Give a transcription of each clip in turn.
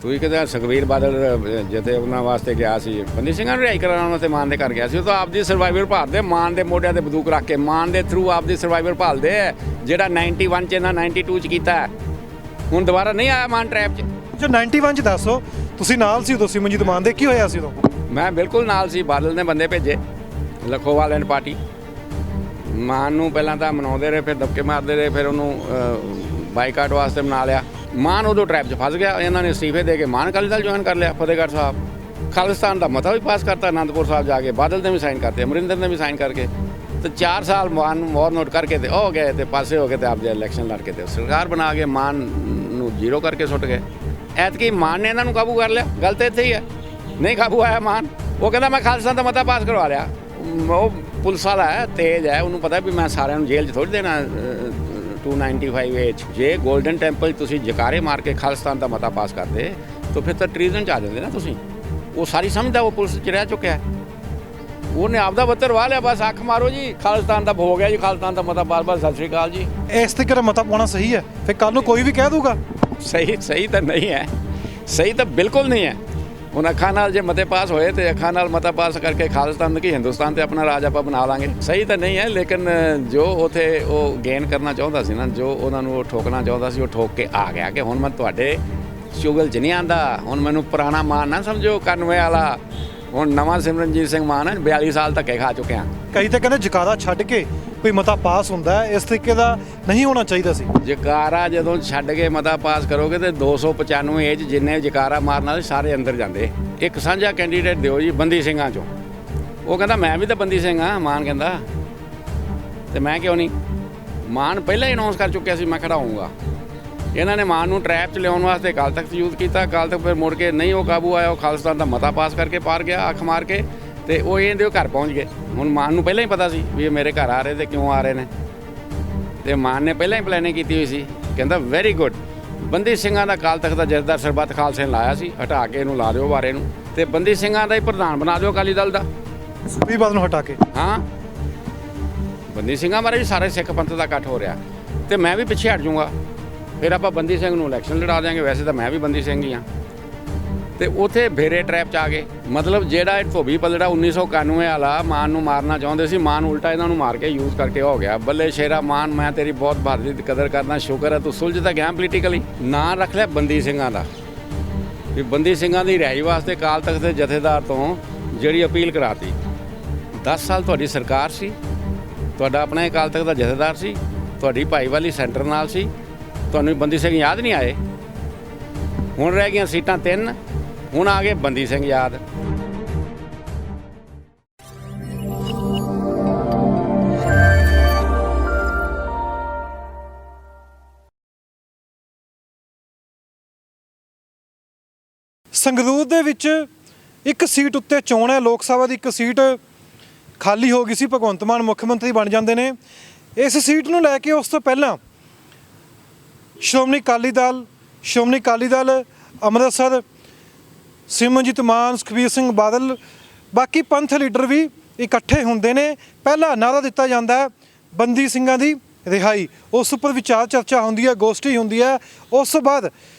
ਤੁਸੀਂ ਕਿਤੇ ਸੁਖਬੀਰ ਬਾਦਲ ਜਿੱਥੇ ਉਹਨਾਂ ਵਾਸਤੇ ਗਿਆ ਸੀ, ਬੰਦੀ ਸਿੰਘਾਂ ਨੂੰ ਰਿਹਾਈ ਕਰਾਉਣ ਵਾਸਤੇ ਮਾਨ ਦੇ ਘਰ ਗਿਆ ਸੀ। ਉਹ ਤਾਂ ਆਪਦੀ ਸਰਵਾਈਵਰ ਭਾਲਦੇ, ਮਾਨ ਦੇ ਮੋਢਿਆਂ ਤੇ ਬੰਦੂਕ ਰੱਖ ਕੇ ਮਾਨ ਦੇ ਥਰੂ ਆਪਦੀ ਸਰਵਾਈਵਰ ਭਾਲਦੇ ਹੈ, ਜਿਹੜਾ 91 ਚ ਇਹਨਾਂ 92 ਚ ਕੀਤਾ। ਹੁਣ ਦੁਬਾਰਾ ਨਹੀਂ ਆਇਆ ਮਾਨ ਟਰੈਪ 'ਚ। ਜੋ 91 ਚ ਦੱਸੋ, ਤੁਸੀਂ ਨਾਲ ਸੀ ਉਦੋਂ ਸਿਮਰਨਜੀਤ ਮਾਨ ਦੇ, ਕੀ ਹੋਇਆ ਸੀ ਉਦੋਂ? ਮੈਂ ਬਿਲਕੁਲ ਨਾਲ ਸੀ। ਬਾਦਲ ਨੇ ਬੰਦੇ ਭੇਜੇ, ਲੱਖੋਵਾਲ ਐਂਡ ਪਾਰਟੀ। ਮਾਨ ਨੂੰ ਪਹਿਲਾਂ ਤਾਂ ਮਨਾਉਂਦੇ ਰਹੇ, ਫਿਰ ਦਬਕੇ ਮਾਰਦੇ ਰਹੇ, ਫਿਰ ਉਹਨੂੰ ਬਾਈਕਾਟ ਵਾਸਤੇ ਮਨਾ ਲਿਆ। ਮਾਨ ਉਦੋਂ ਟਰੈਪ 'ਚ ਫਸ ਗਿਆ। ਇਹਨਾਂ ਨੇ ਅਸਤੀਫੇ ਦੇ ਕੇ ਮਾਨ ਅਕਾਲੀ ਦਲ ਜੁਆਇਨ ਕਰ ਲਿਆ। ਫਤਿਹਗੜ੍ਹ ਸਾਹਿਬ ਖਾਲਿਸਤਾਨ ਦਾ ਮਤਾ ਵੀ ਪਾਸ ਕਰਤਾ, ਅਨੰਦਪੁਰ ਸਾਹਿਬ ਜਾ ਕੇ ਬਾਦਲ ਨੇ ਵੀ ਸਾਈਨ ਕਰਤੇ, ਅਮਰਿੰਦਰ ਨੇ ਵੀ ਸਾਈਨ ਕਰਕੇ। ਤੇ 4 ਸਾਲ ਮਾਨ ਨੂੰ ਵਾਰ ਨੋਟ ਕਰਕੇ ਤੇ ਉਹ ਗਏ ਤੇ ਪਾਸੇ ਹੋ ਕੇ ਤੇ ਆਪਦੇ ਇਲੈਕਸ਼ਨ ਲੜ ਕੇ ਤੇ ਸਰਕਾਰ ਬਣਾ ਕੇ ਮਾਨ ਨੂੰ ਜ਼ੀਰੋ ਕਰਕੇ ਸੁੱਟ ਗਏ। ਐਤਕੀ ਮਾਨ ਨੇ ਇਹਨਾਂ ਨੂੰ ਕਾਬੂ ਕਰ ਲਿਆ। ਗੱਲ ਤਾਂ ਇੱਥੇ ਹੀ ਹੈ, ਨਹੀਂ ਕਾਬੂ ਆਇਆ ਮਾਨ। ਉਹ ਕਹਿੰਦਾ ਮੈਂ ਖਾਲਿਸਤਾਨ ਦਾ ਮਤਾ ਪਾਸ ਕਰਵਾ ਲਿਆ। ਉਹ ਪੁਲਿਸ ਵਾਲਾ ਹੈ, ਤੇਜ਼ ਹੈ, ਉਹਨੂੰ ਪਤਾ ਵੀ ਮੈਂ ਸਾਰਿਆਂ ਨੂੰ ਜੇਲ੍ਹ 'ਚ ਥੋੜ੍ਹੀ ਦੇਣਾ 295A 'ਚ। ਜੇ ਗੋਲਡਨ ਟੈਂਪਲ ਤੁਸੀਂ ਜਕਾਰੇ ਮਾਰ ਕੇ ਖਾਲਿਸਤਾਨ ਦਾ ਮਤਾ ਪਾਸ ਕਰਦੇ ਤਾਂ ਫਿਰ ਤਾਂ ਟਰੀਜ਼ਨ 'ਚ ਆ ਜਾਂਦੇ ਨਾ ਤੁਸੀਂ। ਉਹ ਸਾਰੀ ਸਮਝਦਾ, ਉਹ ਪੁਲਿਸ 'ਚ ਰਹਿ ਚੁੱਕਿਆ। ਉਹਨੇ ਆਪਦਾ ਬੱਤਰ ਵਾਹ ਲਿਆ, ਬਸ ਅੱਖ ਮਾਰੋ ਜੀ ਖਾਲਿਸਤਾਨ ਦਾ ਹੋ ਗਿਆ ਜੀ, ਖਾਲਿਸਤਾਨ ਦਾ ਮਤਾ ਪਾਸ, ਬਸ ਸਤਿ ਸ਼੍ਰੀ ਅਕਾਲ ਜੀ। ਇਸ ਤਰੀਕੇ ਦਾ ਮਤਾ ਪਾਉਣਾ ਸਹੀ ਹੈ? ਫਿਰ ਕੱਲ ਨੂੰ ਕੋਈ ਵੀ ਕਹਿ ਦੂਗਾ। ਸਹੀ ਤਾਂ ਨਹੀਂ ਹੈ, ਸਹੀ ਤਾਂ ਬਿਲਕੁਲ ਨਹੀਂ ਹੈ। ਹੁਣ ਅੱਖਾਂ ਨਾਲ ਜੇ ਮਤੇ ਪਾਸ ਹੋਏ ਤੇ ਅੱਖਾਂ ਨਾਲ ਮਤਾ ਪਾਸ ਕਰਕੇ ਖਾਲਿਸਤਾਨ ਕੀ ਹਿੰਦੁਸਤਾਨ ਤੇ ਆਪਣਾ ਰਾਜ ਆਪਾਂ ਬਣਾ ਲਾਂਗੇ। ਸਹੀ ਤਾਂ ਨਹੀਂ ਹੈ, ਲੇਕਿਨ ਜੋ ਉਥੇ ਉਹ ਗੇਨ ਕਰਨਾ ਚਾਹੁੰਦਾ ਸੀ ਨਾ, ਜੋ ਉਹਨਾਂ ਨੂੰ ਉਹ ਠੋਕਣਾ ਚਾਹੁੰਦਾ ਸੀ, ਉਹ ਠੋਕ ਕੇ ਆ ਗਿਆ। ਕਿ ਹੁਣ ਮੈਂ ਤੁਹਾਡੇ ਚੁਗਲ 'ਚ ਨਹੀਂ ਆਂਦਾ। ਹੁਣ ਮੈਨੂੰ ਪੁਰਾਣਾ ਮਾਨ ਨਾ ਸਮਝੋ 91 ਵਾਲਾ। ਹੁਣ ਨਵਾਂ ਸਿਮਰਨਜੀਤ ਸਿੰਘ ਮਾਨ ਹੈ, 42 ਸਾਲ ਧੱਕੇ ਖਾ ਚੁੱਕੇ ਹਾਂ। ਕਈ ਤਾਂ ਕਹਿੰਦੇ ਜਕਾਰਾ ਛੱਡ ਕੇ ਕੋਈ ਮਤਾ ਪਾਸ ਹੁੰਦਾ ਹੈ, ਇਸ ਤਰੀਕੇ ਦਾ ਨਹੀਂ ਹੋਣਾ ਚਾਹੀਦਾ ਸੀ। ਜਕਾਰਾ ਜਦੋਂ ਛੱਡ ਕੇ ਮਤਾ ਪਾਸ ਕਰੋਗੇ ਤੇ 295 'ਚ ਜਿੰਨੇ ਜਕਾਰਾ ਮਾਰਨ ਵਾਲੇ ਸਾਰੇ ਅੰਦਰ ਜਾਂਦੇ। ਇੱਕ ਸਾਂਝਾ ਕੈਂਡੀਡੇਟ ਦਿਓ ਜੀ ਬੰਦੀ ਸਿੰਘਾਂ 'ਚੋਂ। ਉਹ ਕਹਿੰਦਾ ਮੈਂ ਵੀ ਤਾਂ ਬੰਦੀ ਸਿੰਘ ਹਾਂ, ਮਾਨ ਕਹਿੰਦਾ, ਤੇ ਮੈਂ ਕਿਉਂ ਨਹੀਂ? ਮਾਨ ਪਹਿਲਾਂ ਹੀ ਅਨਾਉਂਸ ਕਰ ਚੁੱਕਿਆ ਸੀ ਮੈਂ ਖੜਾ ਹੋਊਂਗਾ। ਇਹਨਾਂ ਨੇ ਮਾਨ ਨੂੰ ਟਰੈਪ 'ਚ ਲਿਆਉਣ ਵਾਸਤੇ ਅਕਾਲ ਤਖਤ ਯੂਜ਼ ਕੀਤਾ। ਅਕਾਲ ਤਖਤ ਫਿਰ ਮੁੜ ਕੇ ਨਹੀਂ ਉਹ ਕਾਬੂ ਆਇਆ। ਉਹ ਖਾਲਿਸਤਾਨ ਦਾ ਮਤਾ ਪਾਸ ਕਰਕੇ ਪਾਰ ਗਿਆ ਅੱਖ ਮਾਰ ਕੇ, ਤੇ ਉਹ ਇਹਦੇ ਘਰ ਪਹੁੰਚ ਗਏ। ਹੁਣ ਮਾਨ ਨੂੰ ਪਹਿਲਾਂ ਹੀ ਪਤਾ ਸੀ ਵੀ ਇਹ ਮੇਰੇ ਘਰ ਆ ਰਹੇ ਤੇ ਕਿਉਂ ਆ ਰਹੇ ਨੇ, ਤੇ ਮਾਨ ਨੇ ਪਹਿਲਾਂ ਹੀ ਪਲੈਨਿੰਗ ਕੀਤੀ ਹੋਈ ਸੀ। ਕਹਿੰਦਾ ਵੈਰੀ ਗੁੱਡ, ਬੰਦੀ ਸਿੰਘਾਂ ਦਾ ਅਕਾਲ ਤਖਤ ਦਾ ਜਥੇਦਾਰ ਸਰਬੱਤ ਖਾਲਸੇ ਨੇ ਲਾਇਆ ਸੀ, ਹਟਾ ਕੇ ਇਹਨੂੰ ਲਾ ਦਿਓ ਬਾਰੇ ਨੂੰ, ਤੇ ਬੰਦੀ ਸਿੰਘਾਂ ਦਾ ਹੀ ਪ੍ਰਧਾਨ ਬਣਾ ਦਿਓ ਅਕਾਲੀ ਦਲ ਦਾ। ਸੁਖਬੀਰ ਬਾਦਲ ਨੂੰ ਹਟਾ ਕੇ? ਹਾਂ, ਬੰਦੀ ਸਿੰਘਾਂ ਬਾਰੇ ਵੀ ਸਾਰੇ ਸਿੱਖ ਪੰਥ ਦਾ ਇਕੱਠ ਹੋ ਰਿਹਾ, ਤੇ ਮੈਂ ਵੀ ਪਿੱਛੇ ਹਟ ਜਾਊਂਗਾ। ਫਿਰ ਆਪਾਂ ਬੰਦੀ ਸਿੰਘ ਨੂੰ ਇਲੈਕਸ਼ਨ ਲੜਾ ਦਿਆਂਗੇ। ਵੈਸੇ ਤਾਂ ਮੈਂ ਵੀ ਬੰਦੀ ਸਿੰਘ ਹੀ ਹਾਂ। ਤੇ ਉੱਥੇ ਫੇਰੇ ਟਰੈਪ 'ਚ ਆ ਗਏ। ਮਤਲਬ ਜਿਹੜਾ ਇਹ ਧੋਬੀ ਪਲੜਾ 1991 ਵਾਲਾ ਮਾਨ ਨੂੰ ਮਾਰਨਾ ਚਾਹੁੰਦੇ ਸੀ, ਮਾਨ ਉਲਟਾ ਇਹਨਾਂ ਨੂੰ ਮਾਰ ਕੇ ਯੂਜ਼ ਕਰਕੇ ਹੋ ਗਿਆ। ਬੱਲੇ ਸ਼ੇਰਾ ਮਾਨ, ਮੈਂ ਤੇਰੀ ਬਹੁਤ ਬਹਾਦਰੀ ਦੀ ਕਦਰ ਕਰਦਾ, ਸ਼ੁਕਰ ਹੈ ਤੂੰ ਸੁਲਝ ਤਾਂ ਗਿਆ ਪੋਲੀਟੀਕਲੀ। ਨਾਂ ਰੱਖ ਲਿਆ ਬੰਦੀ ਸਿੰਘਾਂ ਦਾ, ਵੀ ਬੰਦੀ ਸਿੰਘਾਂ ਦੀ ਰਿਹਾਈ ਵਾਸਤੇ ਅਕਾਲ ਤਖਤ ਦੇ ਜਥੇਦਾਰ ਤੋਂ ਜਿਹੜੀ ਅਪੀਲ ਕਰਾਤੀ। 10 ਸਾਲ ਤੁਹਾਡੀ ਸਰਕਾਰ ਸੀ, ਤੁਹਾਡਾ ਆਪਣਾ ਅਕਾਲ ਤਖਤ ਦਾ ਜਥੇਦਾਰ ਸੀ, ਤੁਹਾਡੀ ਭਾਈਵਾਲੀ ਸੈਂਟਰ ਨਾਲ ਸੀ, ਤੁਹਾਨੂੰ ਬੰਦੀ ਸਿੰਘ ਯਾਦ ਨਹੀਂ ਆਏ? ਹੁਣ ਰਹਿ ਗਈਆਂ ਸੀਟਾਂ 3, ਹੁਣ ਆ ਗਏ ਬੰਦੀ ਸਿੰਘ ਯਾਦ। ਸੰਗਰੂਰ ਦੇ ਵਿੱਚ ਇੱਕ ਸੀਟ ਉੱਤੇ ਚੋਣ ਹੈ, ਲੋਕ ਸਭਾ ਦੀ ਇੱਕ ਸੀਟ ਖਾਲੀ ਹੋ ਗਈ ਸੀ। ਭਗਵੰਤ ਮਾਨ ਮੁੱਖ ਮੰਤਰੀ ਬਣ ਜਾਂਦੇ ਨੇ। ਇਸ ਸੀਟ ਨੂੰ ਲੈ ਕੇ ਉਸ ਤੋਂ ਪਹਿਲਾਂ ਸ਼੍ਰੋਮਣੀ ਅਕਾਲੀ ਦਲ ਅੰਮ੍ਰਿਤਸਰ, ਸਿਮਰਨਜੀਤ ਮਾਨ, ਸੁਖਬੀਰ ਸਿੰਘ ਬਾਦਲ, ਬਾਕੀ ਪੰਥ ਲੀਡਰ ਵੀ ਇਕੱਠੇ ਹੁੰਦੇ ਨੇ। ਪਹਿਲਾ ਨਾਅਰਾ ਦਿੱਤਾ ਜਾਂਦਾ ਹੈ ਬੰਦੀ ਸਿੰਘਾਂ ਦੀ ਰਿਹਾਈ। ਉਸ ਉੱਪਰ ਵਿਚਾਰ ਚਰਚਾ ਹੁੰਦੀ ਹੈ, ਗੋਸ਼ਟੀ ਹੁੰਦੀ ਹੈ। ਉਸ ਤੋਂ ਬਾਅਦ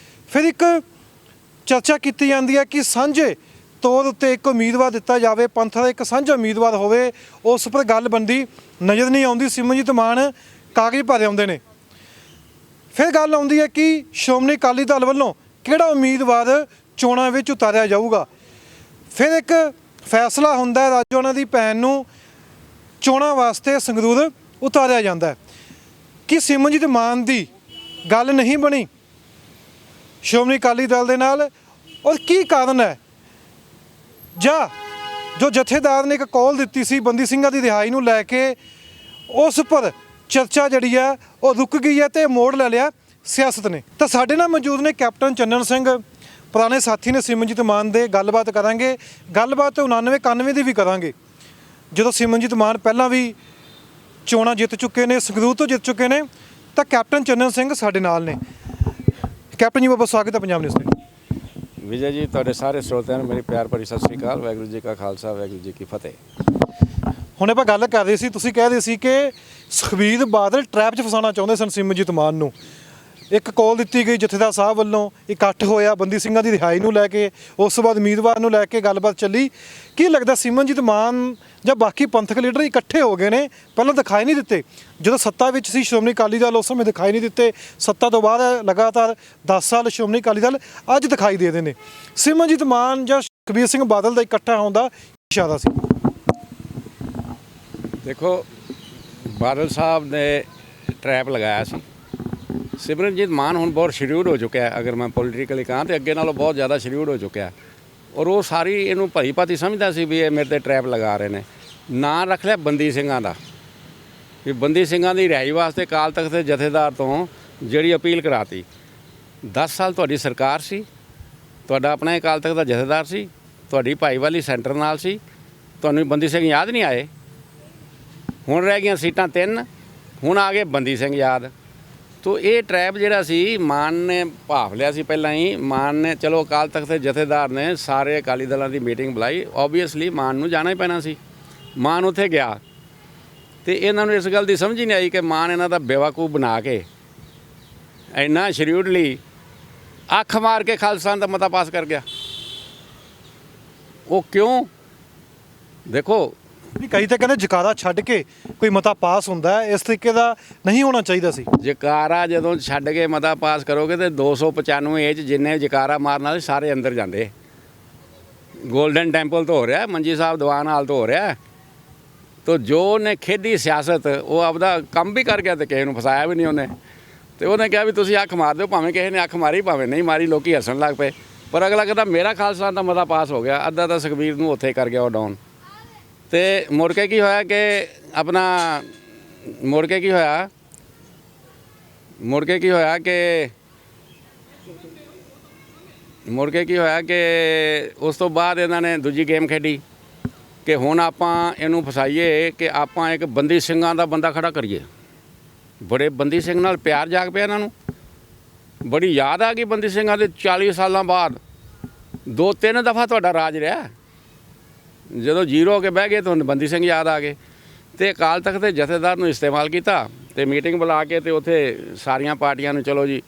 ਫਿਰ ਇੱਕ ਚਰਚਾ ਕੀਤੀ ਜਾਂਦੀ ਹੈ ਕਿ ਸਾਂਝੇ ਤੌਰ ਉੱਤੇ ਇੱਕ ਉਮੀਦਵਾਰ ਦਿੱਤਾ ਜਾਵੇ, ਪੰਥ ਦਾ ਇੱਕ ਸਾਂਝਾ ਉਮੀਦਵਾਰ ਹੋਵੇ। ਉਸ ਉੱਪਰ ਗੱਲ ਬਣਦੀ ਨਜ਼ਰ ਨਹੀਂ ਆਉਂਦੀ। ਸਿਮਰਨਜੀਤ ਮਾਨ ਕਾਗਜ਼ ਭਰੇ ਆਉਂਦੇ ਨੇ। ਫਿਰ ਗੱਲ ਆਉਂਦੀ ਹੈ ਕਿ ਸ਼੍ਰੋਮਣੀ ਅਕਾਲੀ ਦਲ ਵੱਲੋਂ ਕਿਹੜਾ ਉਮੀਦਵਾਰ ਚੋਣਾਂ ਵਿੱਚ ਉਤਾਰਿਆ ਜਾਊਗਾ। ਫਿਰ ਇੱਕ ਫੈਸਲਾ ਹੁੰਦਾ, ਰਾਜੋ ਉਹਨਾਂ ਦੀ ਭੈਣ ਨੂੰ ਚੋਣਾਂ ਵਾਸਤੇ ਸੰਗਰੂਰ ਉਤਾਰਿਆ ਜਾਂਦਾ ਹੈ। ਕਿ ਸਿਮਰਨਜੀਤ ਮਾਨ ਦੀ ਗੱਲ ਨਹੀਂ ਬਣੀ ਸ਼੍ਰੋਮਣੀ ਅਕਾਲੀ ਦਲ ਦੇ ਨਾਲ, ਔਰ ਕੀ ਕਾਰਨ ਹੈ? ਜਾਂ ਜੋ ਜਥੇਦਾਰ ਨੇ ਇੱਕ ਕਾਲ ਦਿੱਤੀ ਸੀ ਬੰਦੀ ਸਿੰਘਾਂ ਦੀ ਰਿਹਾਈ ਨੂੰ ਲੈ ਕੇ, ਉਸ ਉੱਪਰ ਚਰਚਾ ਜਿਹੜੀ ਹੈ ਉਹ ਰੁਕ ਗਈ ਹੈ ਤੇ ਮੋੜ ਲੈ ਲਿਆ ਸਿਆਸਤ ਨੇ। ਤਾਂ ਸਾਡੇ ਨਾਲ ਮੌਜੂਦ ਨੇ ਕੈਪਟਨ ਚੰਨਨ ਸਿੰਘ, ਪੁਰਾਣੇ ਸਾਥੀ ਨੇ ਸਿਮਰਨਜੀਤ ਮਾਨ ਦੇ। ਗੱਲਬਾਤ ਕਰਾਂਗੇ, ਗੱਲਬਾਤ 99-91 ਦੀ ਵੀ ਕਰਾਂਗੇ, ਜਦੋਂ ਸਿਮਰਨਜੀਤ ਮਾਨ ਪਹਿਲਾਂ ਵੀ ਚੋਣਾਂ ਜਿੱਤ ਚੁੱਕੇ ਨੇ, ਸੰਗਰੂਰ ਤੋਂ ਜਿੱਤ ਚੁੱਕੇ ਨੇ। ਤਾਂ ਕੈਪਟਨ ਚੰਨਨ ਸਿੰਘ ਸਾਡੇ ਨਾਲ ਨੇ। ਕੈਪਟਨ ਜੀ, ਬਹੁਤ ਸਵਾਗਤ ਹੈ ਪੰਜਾਬ ਨਿਊਜ਼ ਤੇ। ਵਿਜੇ ਜੀ, ਤੁਹਾਡੇ ਸਾਰੇ ਸਰੋਤਿਆਂ ਨੂੰ ਮੇਰੀ ਪਿਆਰ ਭਰੀ ਸਤਿ ਸ਼੍ਰੀ ਅਕਾਲ। ਵਾਹਿਗੁਰੂ ਜੀ ਕਾ ਖਾਲਸਾ, ਵਾਹਿਗੁਰੂ ਜੀ ਕੀ ਫਤਿਹ। ਹੁਣ ਆਪਾਂ ਗੱਲ ਕਰ ਰਹੇ ਸੀ, ਤੁਸੀਂ ਕਹਿ ਰਹੇ ਸੀ ਕਿ ਸੁਖਬੀਰ ਬਾਦਲ ਟਰੈਪ 'ਚ ਫਸਾਉਣਾ ਚਾਹੁੰਦੇ ਸਨ ਸਿਮਰਨਜੀਤ ਮਾਨ ਨੂੰ। ਇੱਕ ਕਾਲ ਦਿੱਤੀ ਗਈ ਜਥੇਦਾਰ ਸਾਹਿਬ ਵੱਲੋਂ, ਇਕੱਠ ਹੋਇਆ ਬੰਦੀ ਸਿੰਘਾਂ ਦੀ ਰਿਹਾਈ ਨੂੰ ਲੈ ਕੇ, ਉਸ ਤੋਂ ਬਾਅਦ ਉਮੀਦਵਾਰ ਨੂੰ ਲੈ ਕੇ ਗੱਲਬਾਤ ਚੱਲੀ। ਕੀ ਲੱਗਦਾ ਸਿਮਰਨਜੀਤ ਮਾਨ ਜਾਂ ਬਾਕੀ ਪੰਥਕ ਲੀਡਰ ਇਕੱਠੇ ਹੋ ਗਏ ਨੇ, ਪਹਿਲਾਂ ਦਿਖਾਈ ਨਹੀਂ ਦਿੱਤੇ ਜਦੋਂ ਸੱਤਾ ਵਿੱਚ ਸੀ ਸ਼੍ਰੋਮਣੀ ਅਕਾਲੀ ਦਲ, ਉਸ ਸਮੇਂ ਦਿਖਾਈ ਨਹੀਂ ਦਿੱਤੇ, ਸੱਤਾ ਤੋਂ ਬਾਅਦ ਲਗਾਤਾਰ 10 ਸਾਲ ਸ਼੍ਰੋਮਣੀ ਅਕਾਲੀ ਦਲ ਅੱਜ ਦਿਖਾਈ ਦੇ ਨੇ। ਸਿਮਰਨਜੀਤ ਮਾਨ ਜਾਂ ਸੁਖਬੀਰ ਸਿੰਘ ਬਾਦਲ ਦਾ ਇਕੱਠਾ ਹੋਣ ਦਾ ਇਸ਼ਾਰਾ ਸੀ। ਦੇਖੋ, ਬਾਦਲ ਸਾਹਿਬ ਨੇ ਟਰੈਪ ਲਗਾਇਆ ਸੀ। ਸਿਮਰਨਜੀਤ ਮਾਨ ਹੁਣ ਬਹੁਤ ਸ਼ਡਿਊਲ ਹੋ ਚੁੱਕਿਆ, ਅਗਰ ਮੈਂ ਪੋਲੀਟੀਕਲੀ ਕਹਾਂ ਤੇ ਅੱਗੇ ਨਾਲੋਂ ਬਹੁਤ ਜ਼ਿਆਦਾ ਸ਼ਡਿਊਲ ਹੋ ਚੁੱਕਿਆ, ਔਰ ਉਹ ਸਾਰੀ ਇਹਨੂੰ ਭਲੀ ਭਾਤੀ ਸਮਝਦਾ ਸੀ ਵੀ ਇਹ ਮੇਰੇ ਤੇ ਟਰੈਪ ਲਗਾ ਰਹੇ ਨੇ। ਨਾਂ ਰੱਖ ਲਿਆ ਬੰਦੀ ਸਿੰਘਾਂ ਦਾ, ਵੀ ਬੰਦੀ ਸਿੰਘਾਂ ਦੀ ਰਿਹਾਈ ਵਾਸਤੇ ਅਕਾਲ ਤਖਤ ਦੇ ਜਥੇਦਾਰ ਤੋਂ ਜਿਹੜੀ ਅਪੀਲ ਕਰਾਤੀ। 10 ਸਾਲ ਤੁਹਾਡੀ ਸਰਕਾਰ ਸੀ, ਤੁਹਾਡਾ ਆਪਣਾ ਅਕਾਲ ਤਖਤ ਦਾ ਜਥੇਦਾਰ ਸੀ, ਤੁਹਾਡੀ ਭਾਈਵਾਲੀ ਸੈਂਟਰ ਨਾਲ ਸੀ, ਤੁਹਾਨੂੰ ਬੰਦੀ ਸਿੰਘ ਯਾਦ ਨਹੀਂ ਆਏ? ਹੁਣ ਰਹਿ ਗਈਆਂ ਸੀਟਾਂ 3, ਹੁਣ ਆ ਗਏ ਬੰਦੀ ਸਿੰਘ ਯਾਦ। ਤੋ ਇਹ ਟਰੈਪ ਜਿਹੜਾ ਸੀ ਮਾਨ ਨੇ ਭਾਫ ਲਿਆ ਸੀ ਪਹਿਲਾਂ ਹੀ। ਮਾਨ ਨੇ ਚਲੋ ਅਕਾਲ ਤਖਤ ਦੇ ਜਥੇਦਾਰ ਨੇ ਸਾਰੇ ਅਕਾਲੀ ਦਲਾਂ ਦੀ ਮੀਟਿੰਗ ਬੁਲਾਈ, ਓਬਵੀਅਸਲੀ ਮਾਨ ਨੂੰ ਜਾਣਾ ਹੀ ਪੈਣਾ ਸੀ। ਮਾਨ ਉੱਥੇ ਗਿਆ ਤੇ ਇਹਨਾਂ ਨੂੰ ਇਸ ਗੱਲ ਦੀ ਸਮਝ ਹੀ ਨਹੀਂ ਆਈ ਕਿ ਮਾਨ ਇਹਨਾਂ ਦਾ ਬੇਵਕੂਫ ਬਣਾ ਕੇ ਇੰਨਾ ਸ਼ਰੀਊਡਲੀ ਅੱਖ ਮਾਰ ਕੇ ਖਾਲਿਸਤਾਨ ਦਾ ਮਤਾ ਪਾਸ ਕਰ ਗਿਆ। ਉਹ ਕਿਉਂ? ਦੇਖੋ, ਕਈ ਤਾਂ ਕਹਿੰਦੇ ਜਕਾਰਾ ਛੱਡ ਕੇ ਕੋਈ ਮਤਾ ਪਾਸ ਹੁੰਦਾ ਹੈ, ਇਸ ਤਰੀਕੇ ਦਾ ਨਹੀਂ ਹੋਣਾ ਚਾਹੀਦਾ ਸੀ। ਜਕਾਰਾ ਜਦੋਂ ਛੱਡ ਕੇ ਮਤਾ ਪਾਸ ਕਰੋਗੇ ਤੇ 295 'ਚ ਜਿੰਨੇ ਜਕਾਰਾ ਮਾਰਨ ਵਾਲੇ ਸਾਰੇ ਅੰਦਰ ਜਾਂਦੇ। ਗੋਲਡਨ ਟੈਂਪਲ ਤੋਂ ਹੋ ਰਿਹਾ, ਮੰਜੀ ਸਾਹਿਬ ਦੀਵਾਨ ਹਾਲ ਤੋਂ ਹੋ ਰਿਹਾ। ਤੋ ਜੋ ਉਹਨੇ ਖੇਡੀ ਸਿਆਸਤ, ਉਹ ਆਪਦਾ ਕੰਮ ਵੀ ਕਰ ਗਿਆ ਤੇ ਕਿਸੇ ਨੂੰ ਫਸਾਇਆ ਵੀ ਨਹੀਂ ਉਹਨੇ। ਤੇ ਉਹਨੇ ਕਿਹਾ ਵੀ ਤੁਸੀਂ ਅੱਖ ਮਾਰ ਦਿਓ, ਭਾਵੇਂ ਕਿਸੇ ਨੇ ਅੱਖ ਮਾਰੀ ਭਾਵੇਂ ਨਹੀਂ ਮਾਰੀ, ਲੋਕੀ ਹੱਸਣ ਲੱਗ ਪਏ। ਪਰ ਅਗਲਾ ਕਹਿੰਦਾ ਮੇਰਾ ਖਾਲਸਾ ਦਾ ਮਤਾ ਪਾਸ ਹੋ ਗਿਆ, ਅੱਧਾ ਤਾਂ ਸੁਖਬੀਰ ਨੂੰ ਉੱਥੇ ਕਰ ਗਿਆ ਉਹ ਡਾਊਨ। ਤੇ ਮੁੜ ਕੇ ਕੀ ਹੋਇਆ ਕਿ ਮੁੜ ਕੇ ਕੀ ਹੋਇਆ ਕਿ ਉਸ ਤੋਂ ਬਾਅਦ ਇਹਨਾਂ ਨੇ ਦੂਜੀ ਗੇਮ ਖੇਡੀ ਕਿ ਹੁਣ ਆਪਾਂ ਇਹਨੂੰ ਫਸਾਈਏ ਕਿ ਆਪਾਂ ਇੱਕ ਬੰਦੀ ਸਿੰਘਾਂ ਦਾ ਬੰਦਾ ਖੜਾ ਕਰੀਏ। ਬੜੇ ਬੰਦੀ ਸਿੰਘ ਨਾਲ ਪਿਆਰ ਜਾਗ ਪਿਆ ਇਹਨਾਂ ਨੂੰ, ਬੜੀ ਯਾਦ ਆ ਗਈ ਬੰਦੀ ਸਿੰਘਾਂ ਦੇ। 40 ਸਾਲਾਂ ਬਾਅਦ 2-3 ਦਫਾ ਤੁਹਾਡਾ ਰਾਜ ਰਿਹਾ, ਜਦੋਂ ਜ਼ੀਰੋ ਹੋ ਕੇ ਬਹਿ ਗਏ ਤਾਂ ਬੰਦੀ ਸਿੰਘ ਯਾਦ ਆ ਗਏ। ਤੇ ਅਕਾਲ ਤਖਤ ਦੇ ਜਥੇਦਾਰ ਨੂੰ ਇਸਤੇਮਾਲ ਕੀਤਾ ਤੇ ਮੀਟਿੰਗ ਬੁਲਾ ਕੇ ਤੇ ਉੱਥੇ ਸਾਰੀਆਂ ਪਾਰਟੀਆਂ ਨੂੰ ਚਲੋ ਜੀ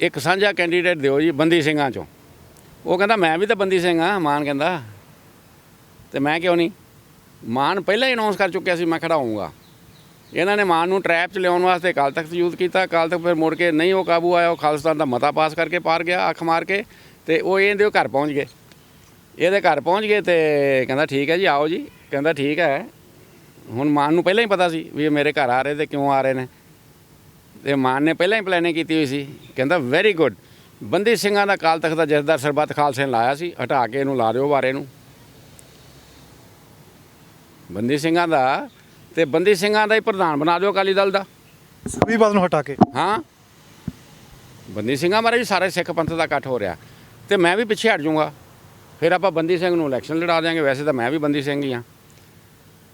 ਇੱਕ ਸਾਂਝਾ ਕੈਂਡੀਡੇਟ ਦਿਓ ਜੀ ਬੰਦੀ ਸਿੰਘਾਂ 'ਚੋਂ। ਉਹ ਕਹਿੰਦਾ ਮੈਂ ਵੀ ਤਾਂ ਬੰਦੀ ਸਿੰਘ ਹਾਂ, ਮਾਨ ਕਹਿੰਦਾ, ਤੇ ਮੈਂ ਕਿਉਂ ਨਹੀਂ? ਮਾਨ ਪਹਿਲਾਂ ਹੀ ਅਨਾਉਂਸ ਕਰ ਚੁੱਕਿਆ ਸੀ ਮੈਂ ਖੜਾ ਹੋਊਂਗਾ। ਇਹਨਾਂ ਨੇ ਮਾਨ ਨੂੰ ਟਰੈਪ 'ਚ ਲਿਆਉਣ ਵਾਸਤੇ ਅਕਾਲ ਤਖਤ ਯੂਜ਼ ਕੀਤਾ। ਅਕਾਲ ਤਖਤ ਫਿਰ ਮੁੜ ਕੇ ਨਹੀਂ ਉਹ ਕਾਬੂ ਆਇਆ, ਉਹ ਖਾਲਿਸਤਾਨ ਦਾ ਮਤਾ ਪਾਸ ਕਰਕੇ ਪਾਰ ਗਿਆ ਅੱਖ ਮਾਰ ਕੇ। ਤੇ ਉਹ ਇਹਦੇ ਘਰ ਪਹੁੰਚ ਗਏ, ਇਹਦੇ ਘਰ ਪਹੁੰਚ ਗਏ ਤੇ ਕਹਿੰਦਾ ਠੀਕ ਹੈ ਜੀ ਆਓ ਜੀ। ਕਹਿੰਦਾ ਠੀਕ ਹੈ। ਹੁਣ ਮਾਨ ਨੂੰ ਪਹਿਲਾਂ ਹੀ ਪਤਾ ਸੀ ਵੀ ਇਹ ਮੇਰੇ ਘਰ ਆ ਰਹੇ ਤੇ ਕਿਉਂ ਆ ਰਹੇ ਨੇ, ਤੇ ਮਾਨ ਨੇ ਪਹਿਲਾਂ ਹੀ ਪਲੈਨਿੰਗ ਕੀਤੀ ਹੋਈ ਸੀ। ਕਹਿੰਦਾ ਵੈਰੀ ਗੁੱਡ, ਬੰਦੀ ਸਿੰਘਾਂ ਦਾ ਅਕਾਲ ਤਖਤ ਦਾ ਜਥੇਦਾਰ ਸਰਬੱਤ ਖਾਲਸੇ ਨੇ ਲਾਇਆ ਸੀ, ਹਟਾ ਕੇ ਇਹਨੂੰ ਲਾ ਦਿਓ ਬਾਰੇ ਨੂੰ ਬੰਦੀ ਸਿੰਘਾਂ ਦਾ, ਤੇ ਬੰਦੀ ਸਿੰਘਾਂ ਦਾ ਹੀ ਪ੍ਰਧਾਨ ਬਣਾ ਦਿਓ ਅਕਾਲੀ ਦਲ ਦਾ, ਸੁਖਬੀਰ ਬਾਦਲ ਨੂੰ ਹਟਾ ਕੇ। ਹਾਂ, ਬੰਦੀ ਸਿੰਘਾਂ ਬਾਰੇ ਵੀ ਸਾਰੇ ਸਿੱਖ ਪੰਥ ਦਾ ਇਕੱਠ ਹੋ ਰਿਹਾ ਤੇ ਮੈਂ ਵੀ ਪਿੱਛੇ ਹਟ ਜਾਊਂਗਾ। ਫਿਰ ਆਪਾਂ ਬੰਦੀ ਸਿੰਘ ਨੂੰ ਇਲੈਕਸ਼ਨ ਲੜਾ ਦਿਆਂਗੇ, ਵੈਸੇ ਤਾਂ ਮੈਂ ਵੀ ਬੰਦੀ ਸਿੰਘ ਹੀ ਹਾਂ।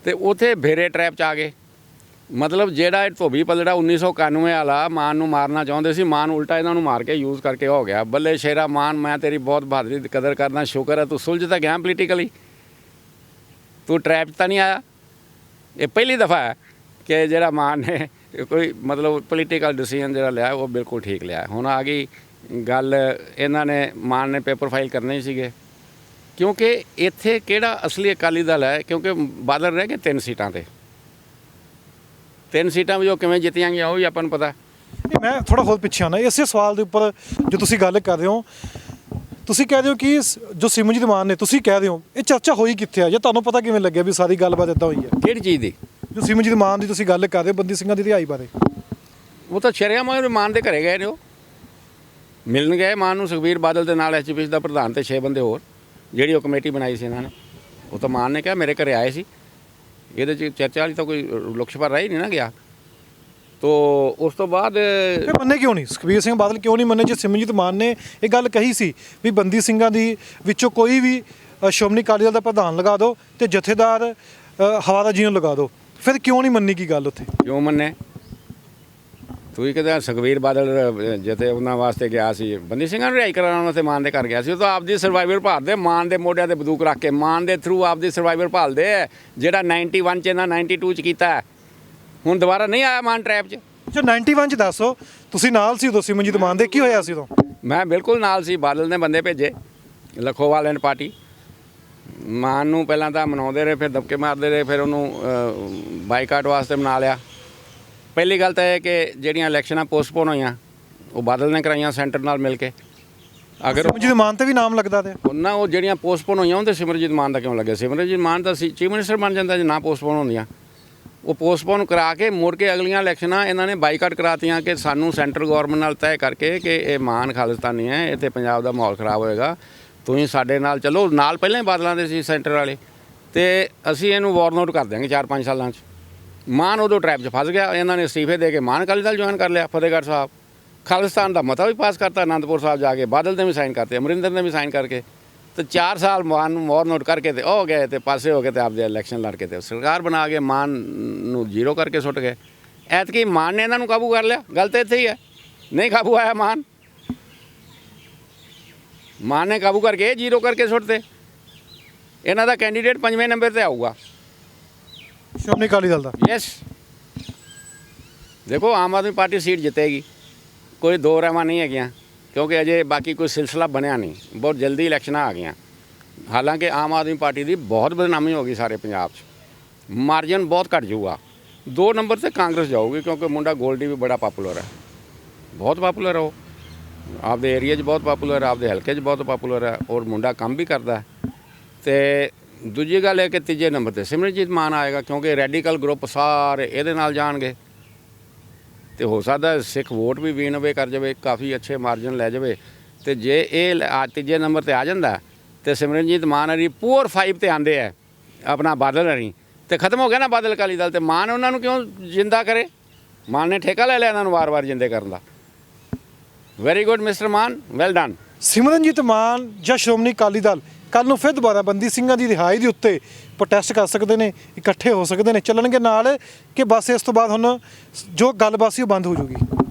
ਤੇ ਉੱਥੇ ਭੇਰੇ ਟਰੈਪ 'ਚ ਆ ਗਏ। ਮਤਲਬ ਜਿਹੜਾ ਇਹ ਧੋਬੀ ਪੱਲੜਾ 1991 ਵਾਲਾ ਮਾਨ ਨੂੰ ਮਾਰਨਾ ਚਾਹੁੰਦੇ ਸੀ, ਮਾਨ ਉਲਟਾ ਇਹਨਾਂ ਨੂੰ ਮਾਰ ਕੇ ਯੂਜ਼ ਕਰਕੇ ਹੋ ਗਿਆ। ਬੱਲੇ ਸ਼ੇਰਾ ਮਾਨ, ਮੈਂ ਤੇਰੀ ਬਹੁਤ ਬਹਾਦਰੀ ਦੀ ਕਦਰ ਕਰਦਾ, ਸ਼ੁਕਰ ਹੈ ਤੂੰ ਸੁਲਝ ਤਾਂ ਗਿਆ ਪੋਲੀਟੀਕਲੀ, ਤੂੰ ਟਰੈਪ 'ਚ ਤਾਂ ਨਹੀਂ ਆਇਆ। ਇਹ ਪਹਿਲੀ ਦਫਾ ਹੈ ਕਿ ਜਿਹੜਾ ਮਾਨ ਨੇ ਕੋਈ ਮਤਲਬ ਪੋਲੀਟੀਕਲ ਡਿਸੀਜਨ ਜਿਹੜਾ ਲਿਆ ਉਹ ਬਿਲਕੁਲ ਠੀਕ ਲਿਆ। ਹੁਣ ਆ ਗਈ ਗੱਲ, ਇਹਨਾਂ ਨੇ ਮਾਨ ਨੇ ਪੇਪਰ ਫਾਈਲ ਕਰਨੇ ਹੀ ਸੀਗੇ, ਕਿਉਂਕਿ ਇੱਥੇ ਕਿਹੜਾ ਅਸਲੀ ਅਕਾਲੀ ਦਲ ਹੈ, ਕਿਉਂਕਿ ਬਾਦਲ ਰਹਿ ਗਏ 3 ਸੀਟਾਂ ਤੇ। 3 ਸੀਟਾਂ ਵੀ ਉਹ ਕਿਵੇਂ ਜਿੱਤੀਆਂ ਗਈਆਂ ਉਹ ਵੀ ਆਪਾਂ ਨੂੰ ਪਤਾ। ਮੈਂ ਥੋੜਾ ਹੋਰ ਪਿੱਛੇ ਆਉਣਾ ਇਸੇ ਸਵਾਲ ਦੇ ਉੱਪਰ ਜੋ ਤੁਸੀਂ ਗੱਲ ਕਰ ਰਹੇ ਹੋ। ਤੁਸੀਂ ਕਹਿ ਰਹੇ ਹੋ ਕਿ ਜੋ ਸਿਮਰਨਜੀਤ ਮਾਨ ਨੇ, ਤੁਸੀਂ ਕਹਿ ਰਹੇ ਹੋ ਇਹ ਚਰਚਾ ਹੋਈ ਕਿੱਥੇ ਆ, ਜਾਂ ਤੁਹਾਨੂੰ ਪਤਾ ਕਿਵੇਂ ਲੱਗਿਆ ਵੀ ਸਾਰੀ ਗੱਲਬਾਤ ਇੱਦਾਂ ਹੋਈ ਹੈ? ਕਿਹੜੀ ਚੀਜ਼ ਦੀ? ਜੋ ਸਿਮਰਨਜੀਤ ਮਾਨ ਦੀ ਤੁਸੀਂ ਗੱਲ ਕਰ ਰਹੇ ਹੋ ਬੰਦੀ ਸਿੰਘਾਂ ਦੀ ਰਿਹਾਈ ਬਾਰੇ। ਉਹ ਤਾਂ ਸ਼ਰੇਆਮ ਮਾਨ ਦੇ ਘਰੇ ਗਏ ਨੇ, ਉਹ ਮਿਲਣ ਗਏ ਮਾਨ ਨੂੰ, ਸੁਖਬੀਰ ਬਾਦਲ ਦੇ ਨਾਲ ਐਚਪੀਸੀ ਦਾ ਪ੍ਰਧਾਨ ਤੇ 6 ਬੰਦੇ ਹੋਰ, ਜਿਹੜੀ ਉਹ ਕਮੇਟੀ ਬਣਾਈ ਸੀ ਇਹਨਾਂ ਨੇ। ਉਹ ਤਾਂ ਮਾਨ ਨੇ ਕਿਹਾ ਮੇਰੇ ਘਰੇ ਆਏ ਸੀ, ਇਹਦੇ 'ਚ ਚਰਚਾ ਵਾਲੀ ਤਾਂ ਕੋਈ ਲੁਕਛਪਾ ਰਹਿ ਹੀ ਨਹੀਂ ਨਾ ਗਿਆ। ਤੋ ਉਸ ਤੋਂ ਬਾਅਦ ਮੰਨੇ ਕਿਉਂ ਨਹੀਂ ਸੁਖਬੀਰ ਸਿੰਘ ਬਾਦਲ, ਕਿਉਂ ਨਹੀਂ ਮੰਨੇ? ਜੇ ਸਿਮਰਨਜੀਤ ਮਾਨ ਨੇ ਇਹ ਗੱਲ ਕਹੀ ਸੀ ਵੀ ਬੰਦੀ ਸਿੰਘਾਂ ਦੀ ਵਿੱਚੋਂ ਕੋਈ ਵੀ ਸ਼੍ਰੋਮਣੀ ਅਕਾਲੀ ਦਲ ਦਾ ਪ੍ਰਧਾਨ ਲਗਾ ਦਿਓ ਤੇ ਜਥੇਦਾਰ ਹਵਾਲਾ ਜੀ ਨੂੰ ਲਗਾ ਦਿਓ, ਫਿਰ ਕਿਉਂ ਨਹੀਂ ਮੰਨੀ ਕੀ ਗੱਲ ਉੱਥੇ? ਕਿਉਂ ਮੰਨੇ? ਤੁਸੀਂ ਕਹਿੰਦੇ ਸੁਖਬੀਰ ਬਾਦਲ ਜਿੱਥੇ ਉਹਨਾਂ ਵਾਸਤੇ ਗਿਆ ਸੀ, ਬੰਦੀ ਸਿੰਘਾਂ ਨੂੰ ਰਿਹਾਈ ਕਰਾਉਣ ਵਾਸਤੇ ਮਾਨ ਦੇ ਘਰ ਗਿਆ ਸੀ। ਉਹ ਤਾਂ ਆਪਦੀ ਸਰਵਾਈਵਰ ਭਾਲਦੇ, ਮਾਨ ਦੇ ਮੋਢਿਆਂ ਤੇ ਬੰਦੂਕ ਰੱਖ ਕੇ, ਮਾਨ ਦੇ ਥਰੂ ਆਪਦੀ ਸਰਵਾਈਵਰ ਭਾਲਦੇ, ਜਿਹੜਾ 91 'ਚ ਇਹਨਾਂ 92 'ਚ ਕੀਤਾ। ਹੁਣ ਦੁਬਾਰਾ ਨਹੀਂ ਆਇਆ ਮਾਨ ਟਰੈਪ 'ਚ, ਜੋ 91 ਚ ਦੱਸੋ, ਤੁਸੀਂ ਨਾਲ ਸੀ ਉਦੋਂ ਸਿਮਰਨਜੀਤ ਮਾਨ ਦੇ, ਕੀ ਹੋਇਆ ਸੀ ਉਦੋਂ? ਮੈਂ ਬਿਲਕੁਲ ਨਾਲ ਸੀ। ਬਾਦਲ ਨੇ ਬੰਦੇ ਭੇਜੇ, ਲਖੋਵਾਲ ਐਂਡ ਪਾਰਟੀ। ਮਾਨ ਨੂੰ ਪਹਿਲਾਂ ਤਾਂ ਮਨਾਉਂਦੇ ਰਹੇ, ਫਿਰ ਦਬਕੇ ਮਾਰਦੇ ਰਹੇ, ਫਿਰ ਉਹਨੂੰ ਬਾਈਕਾਟ ਵਾਸਤੇ ਮਨਾ ਲਿਆ। ਪਹਿਲੀ ਗੱਲ ਤਾਂ ਇਹ ਕਿ ਜਿਹੜੀਆਂ ਇਲੈਕਸ਼ਨਾਂ ਪੋਸਟਪੋਨ ਹੋਈਆਂ ਉਹ ਬਾਦਲ ਨੇ ਕਰਾਈਆਂ ਸੈਂਟਰ ਨਾਲ ਮਿਲ ਕੇ। ਅਗਰ ਸਿਮਰਨਜੀਤ ਮਾਨ ਤੇ ਵੀ ਨਾਮ ਲੱਗਦਾ ਤੇ ਉਹਨਾਂ ਉਹ ਜਿਹੜੀਆਂ ਪੋਸਟਪੋਨ ਹੋਈਆਂ ਉਹਦੇ ਸਿਮਰਜੀਤ ਮਾਨ ਦਾ ਕਿਉਂ ਲੱਗਿਆ? ਸਿਮਰਜੀਤ ਮਾਨ ਤਾਂ ਚੀਫ ਮਿਨਿਸਟਰ ਬਣ ਜਾਂਦਾ ਜੇ ਨਾ ਪੋਸਟਪੋਨ ਹੁੰਦੀਆਂ। ਉਹ ਪੋਸਟਪੋਨ ਕਰਾ ਕੇ ਮੁੜ ਕੇ ਅਗਲੀਆਂ ਇਲੈਕਸ਼ਨਾਂ ਇਹਨਾਂ ਨੇ ਬਾਈਕਾਟ ਕਰਾਤੀਆਂ ਕਿ ਸਾਨੂੰ ਸੈਂਟਰ ਗਵਰਨਮੈਂਟ ਨਾਲ ਤੈਅ ਕਰਕੇ ਕਿ ਇਹ ਮਾਨ ਖਾਲਿਸਤਾਨੀ ਹੈ, ਇੱਥੇ ਪੰਜਾਬ ਦਾ ਮਾਹੌਲ ਖਰਾਬ ਹੋਏਗਾ, ਤੁਸੀਂ ਸਾਡੇ ਨਾਲ ਚੱਲੋ। ਨਾਲ ਪਹਿਲਾਂ ਹੀ ਬਾਦਲਾਂ ਦੇ ਸੀ ਸੈਂਟਰ ਵਾਲੇ, ਤੇ ਅਸੀਂ ਇਹਨੂੰ ਵਾਰਨਆਊਟ ਕਰ ਦਿਆਂਗੇ 4-5 ਸਾਲਾਂ 'ਚ। ਮਾਨ ਉਦੋਂ ਟਰੈਪ 'ਚ ਫਸ ਗਿਆ। ਇਹਨਾਂ ਨੇ ਅਸਤੀਫੇ ਦੇ ਕੇ ਮਾਨ ਅਕਾਲੀ ਦਲ ਜੁਆਇਨ ਕਰ ਲਿਆ। ਫਤਿਹਗੜ੍ਹ ਸਾਹਿਬ ਖਾਲਿਸਤਾਨ ਦਾ ਮਤਾ ਵੀ ਪਾਸ ਕਰਤਾ, ਅਨੰਦਪੁਰ ਸਾਹਿਬ ਜਾ ਕੇ ਬਾਦਲ ਨੇ ਵੀ ਸਾਈਨ ਕਰਤੇ, ਅਮਰਿੰਦਰ ਨੇ ਵੀ ਸਾਈਨ ਕਰਕੇ, ਤੇ 4 ਸਾਲ ਮਾਨ ਨੂੰ ਵਾਰਨਆਊਟ ਕਰਕੇ ਤੇ ਉਹ ਗਏ ਤੇ ਪਾਸੇ ਹੋ ਕੇ ਤੇ ਆਪਦੇ ਇਲੈਕਸ਼ਨ ਲੜ ਕੇ ਤੇ ਸਰਕਾਰ ਬਣਾ ਕੇ ਮਾਨ ਨੂੰ ਜ਼ੀਰੋ ਕਰਕੇ ਸੁੱਟ ਗਏ। ਐਤਕੀ ਮਾਨ ਨੇ ਇਹਨਾਂ ਨੂੰ ਕਾਬੂ ਕਰ ਲਿਆ। ਗੱਲ ਤਾਂ ਇੱਥੇ ਹੀ ਹੈ, ਨਹੀਂ ਕਾਬੂ ਆਇਆ ਮਾਨ ਨੇ ਕਾਬੂ ਕਰਕੇ ਜ਼ੀਰੋ ਕਰਕੇ ਸੁੱਟਦੇ। ਇਹਨਾਂ ਦਾ ਕੈਂਡੀਡੇਟ 5ਵੇਂ ਨੰਬਰ ਤੇ ਆਊਗਾ, ਸ਼੍ਰੋਮਣੀ ਅਕਾਲੀ ਦਲ ਦਾ। ਯੈਸ, ਦੇਖੋ ਆਮ ਆਦਮੀ ਪਾਰਟੀ ਸੀਟ ਜਿੱਤੇਗੀ, ਕੋਈ ਦੋ ਰਹਿਮਾਂ ਨਹੀਂ ਹੈਗੀਆਂ, ਕਿਉਂਕਿ ਅਜੇ ਬਾਕੀ ਕੋਈ ਸਿਲਸਿਲਾ ਬਣਿਆ ਨਹੀਂ। ਬਹੁਤ ਜਲਦੀ ਇਲੈਕਸ਼ਨਾਂ ਆ ਗਈਆਂ। ਹਾਲਾਂਕਿ ਆਮ ਆਦਮੀ ਪਾਰਟੀ ਦੀ ਬਹੁਤ ਬਦਨਾਮੀ ਹੋ ਗਈ ਸਾਰੇ ਪੰਜਾਬ 'ਚ, ਮਾਰਜਨ ਬਹੁਤ ਘੱਟ ਜਾਊਗਾ। 2 ਨੰਬਰ ਤੇ ਕਾਂਗਰਸ ਜਾਊਗੀ, ਕਿਉਂਕਿ ਮੁੰਡਾ ਗੋਲਡੀ ਵੀ ਬੜਾ ਪਾਪੂਲਰ ਹੈ, ਬਹੁਤ ਪਾਪੂਲਰ ਹੈ। ਉਹ ਆਪਦੇ ਏਰੀਆ 'ਚ ਬਹੁਤ ਪਾਪੂਲਰ ਹੈ, ਆਪਦੇ ਹਲਕੇ 'ਚ ਬਹੁਤ ਪਾਪੂਲਰ ਹੈ, ਔਰ ਮੁੰਡਾ ਕੰਮ ਵੀ ਕਰਦਾ। ਤੇ ਦੂਜੀ ਗੱਲ ਇਹ ਕਿ ਤੀਜੇ ਨੰਬਰ ਤੇ ਸਿਮਰਨਜੀਤ ਮਾਨ ਆਏਗਾ, ਕਿਉਂਕਿ ਰੈਡੀਕਲ ਗਰੁੱਪ ਸਾਰੇ ਇਹਦੇ ਨਾਲ ਜਾਣਗੇ, ਤੇ ਹੋ ਸਕਦਾ ਸਿੱਖ ਵੋਟ ਵੀ ਵੀਨ ਅਵੇ ਕਰ ਜਾਵੇ, ਕਾਫੀ ਅੱਛੇ ਮਾਰਜਨ ਲੈ ਜਾਵੇ। ਤੇ ਜੇ ਇਹ ਤੀਜੇ ਨੰਬਰ ਤੇ ਆ ਜਾਂਦਾ ਤੇ ਸਿਮਰਨਜੀਤ ਮਾਨ ਹਰੀ ਪੂਰ 5 ਤੇ ਆਂਦੇ ਹੈ ਆਪਣਾ ਬਾਦਲ ਹਰੀ, ਤੇ ਖਤਮ ਹੋ ਗਿਆ ਨਾ ਬਾਦਲ ਅਕਾਲੀ ਦਲ। ਤੇ ਮਾਨ ਉਹਨਾਂ ਨੂੰ ਕਿਉਂ ਜਿੰਦਾ ਕਰੇ? ਮਾਨ ਨੇ ਠੇਕਾ ਲੈ ਲਿਆ ਇਹਨਾਂ ਨੂੰ ਵਾਰ-ਵਾਰ ਜਿੰਦੇ ਕਰਨ ਦਾ। ਵੈਰੀ ਗੁੱਡ ਮਿਸਟਰ ਮਾਨ, ਵੈਲ ਡਨ। ਸਿਮਰਨਜੀਤ ਮਾਨ ਜਾਂ ਸ਼੍ਰੋਮਣੀ ਅਕਾਲੀ ਦਲ ਕੱਲ ਨੂੰ ਫਿਰ ਦੁਬਾਰਾ ਬੰਦੀ ਸਿੰਘਾਂ ਦੀ ਰਿਹਾਈ ਦੇ ਉੱਤੇ ਪ੍ਰੋਟੈਸਟ ਕਰ ਸਕਦੇ ਨੇ, ਇਕੱਠੇ ਹੋ ਸਕਦੇ ਨੇ, ਚੱਲਣਗੇ ਨਾਲ, ਕਿ ਬਸ ਇਸ ਤੋਂ ਬਾਅਦ ਹੁਣ ਜੋ ਗੱਲਬਾਤ ਸੀ ਉਹ ਬੰਦ ਹੋ ਜੂਗੀ?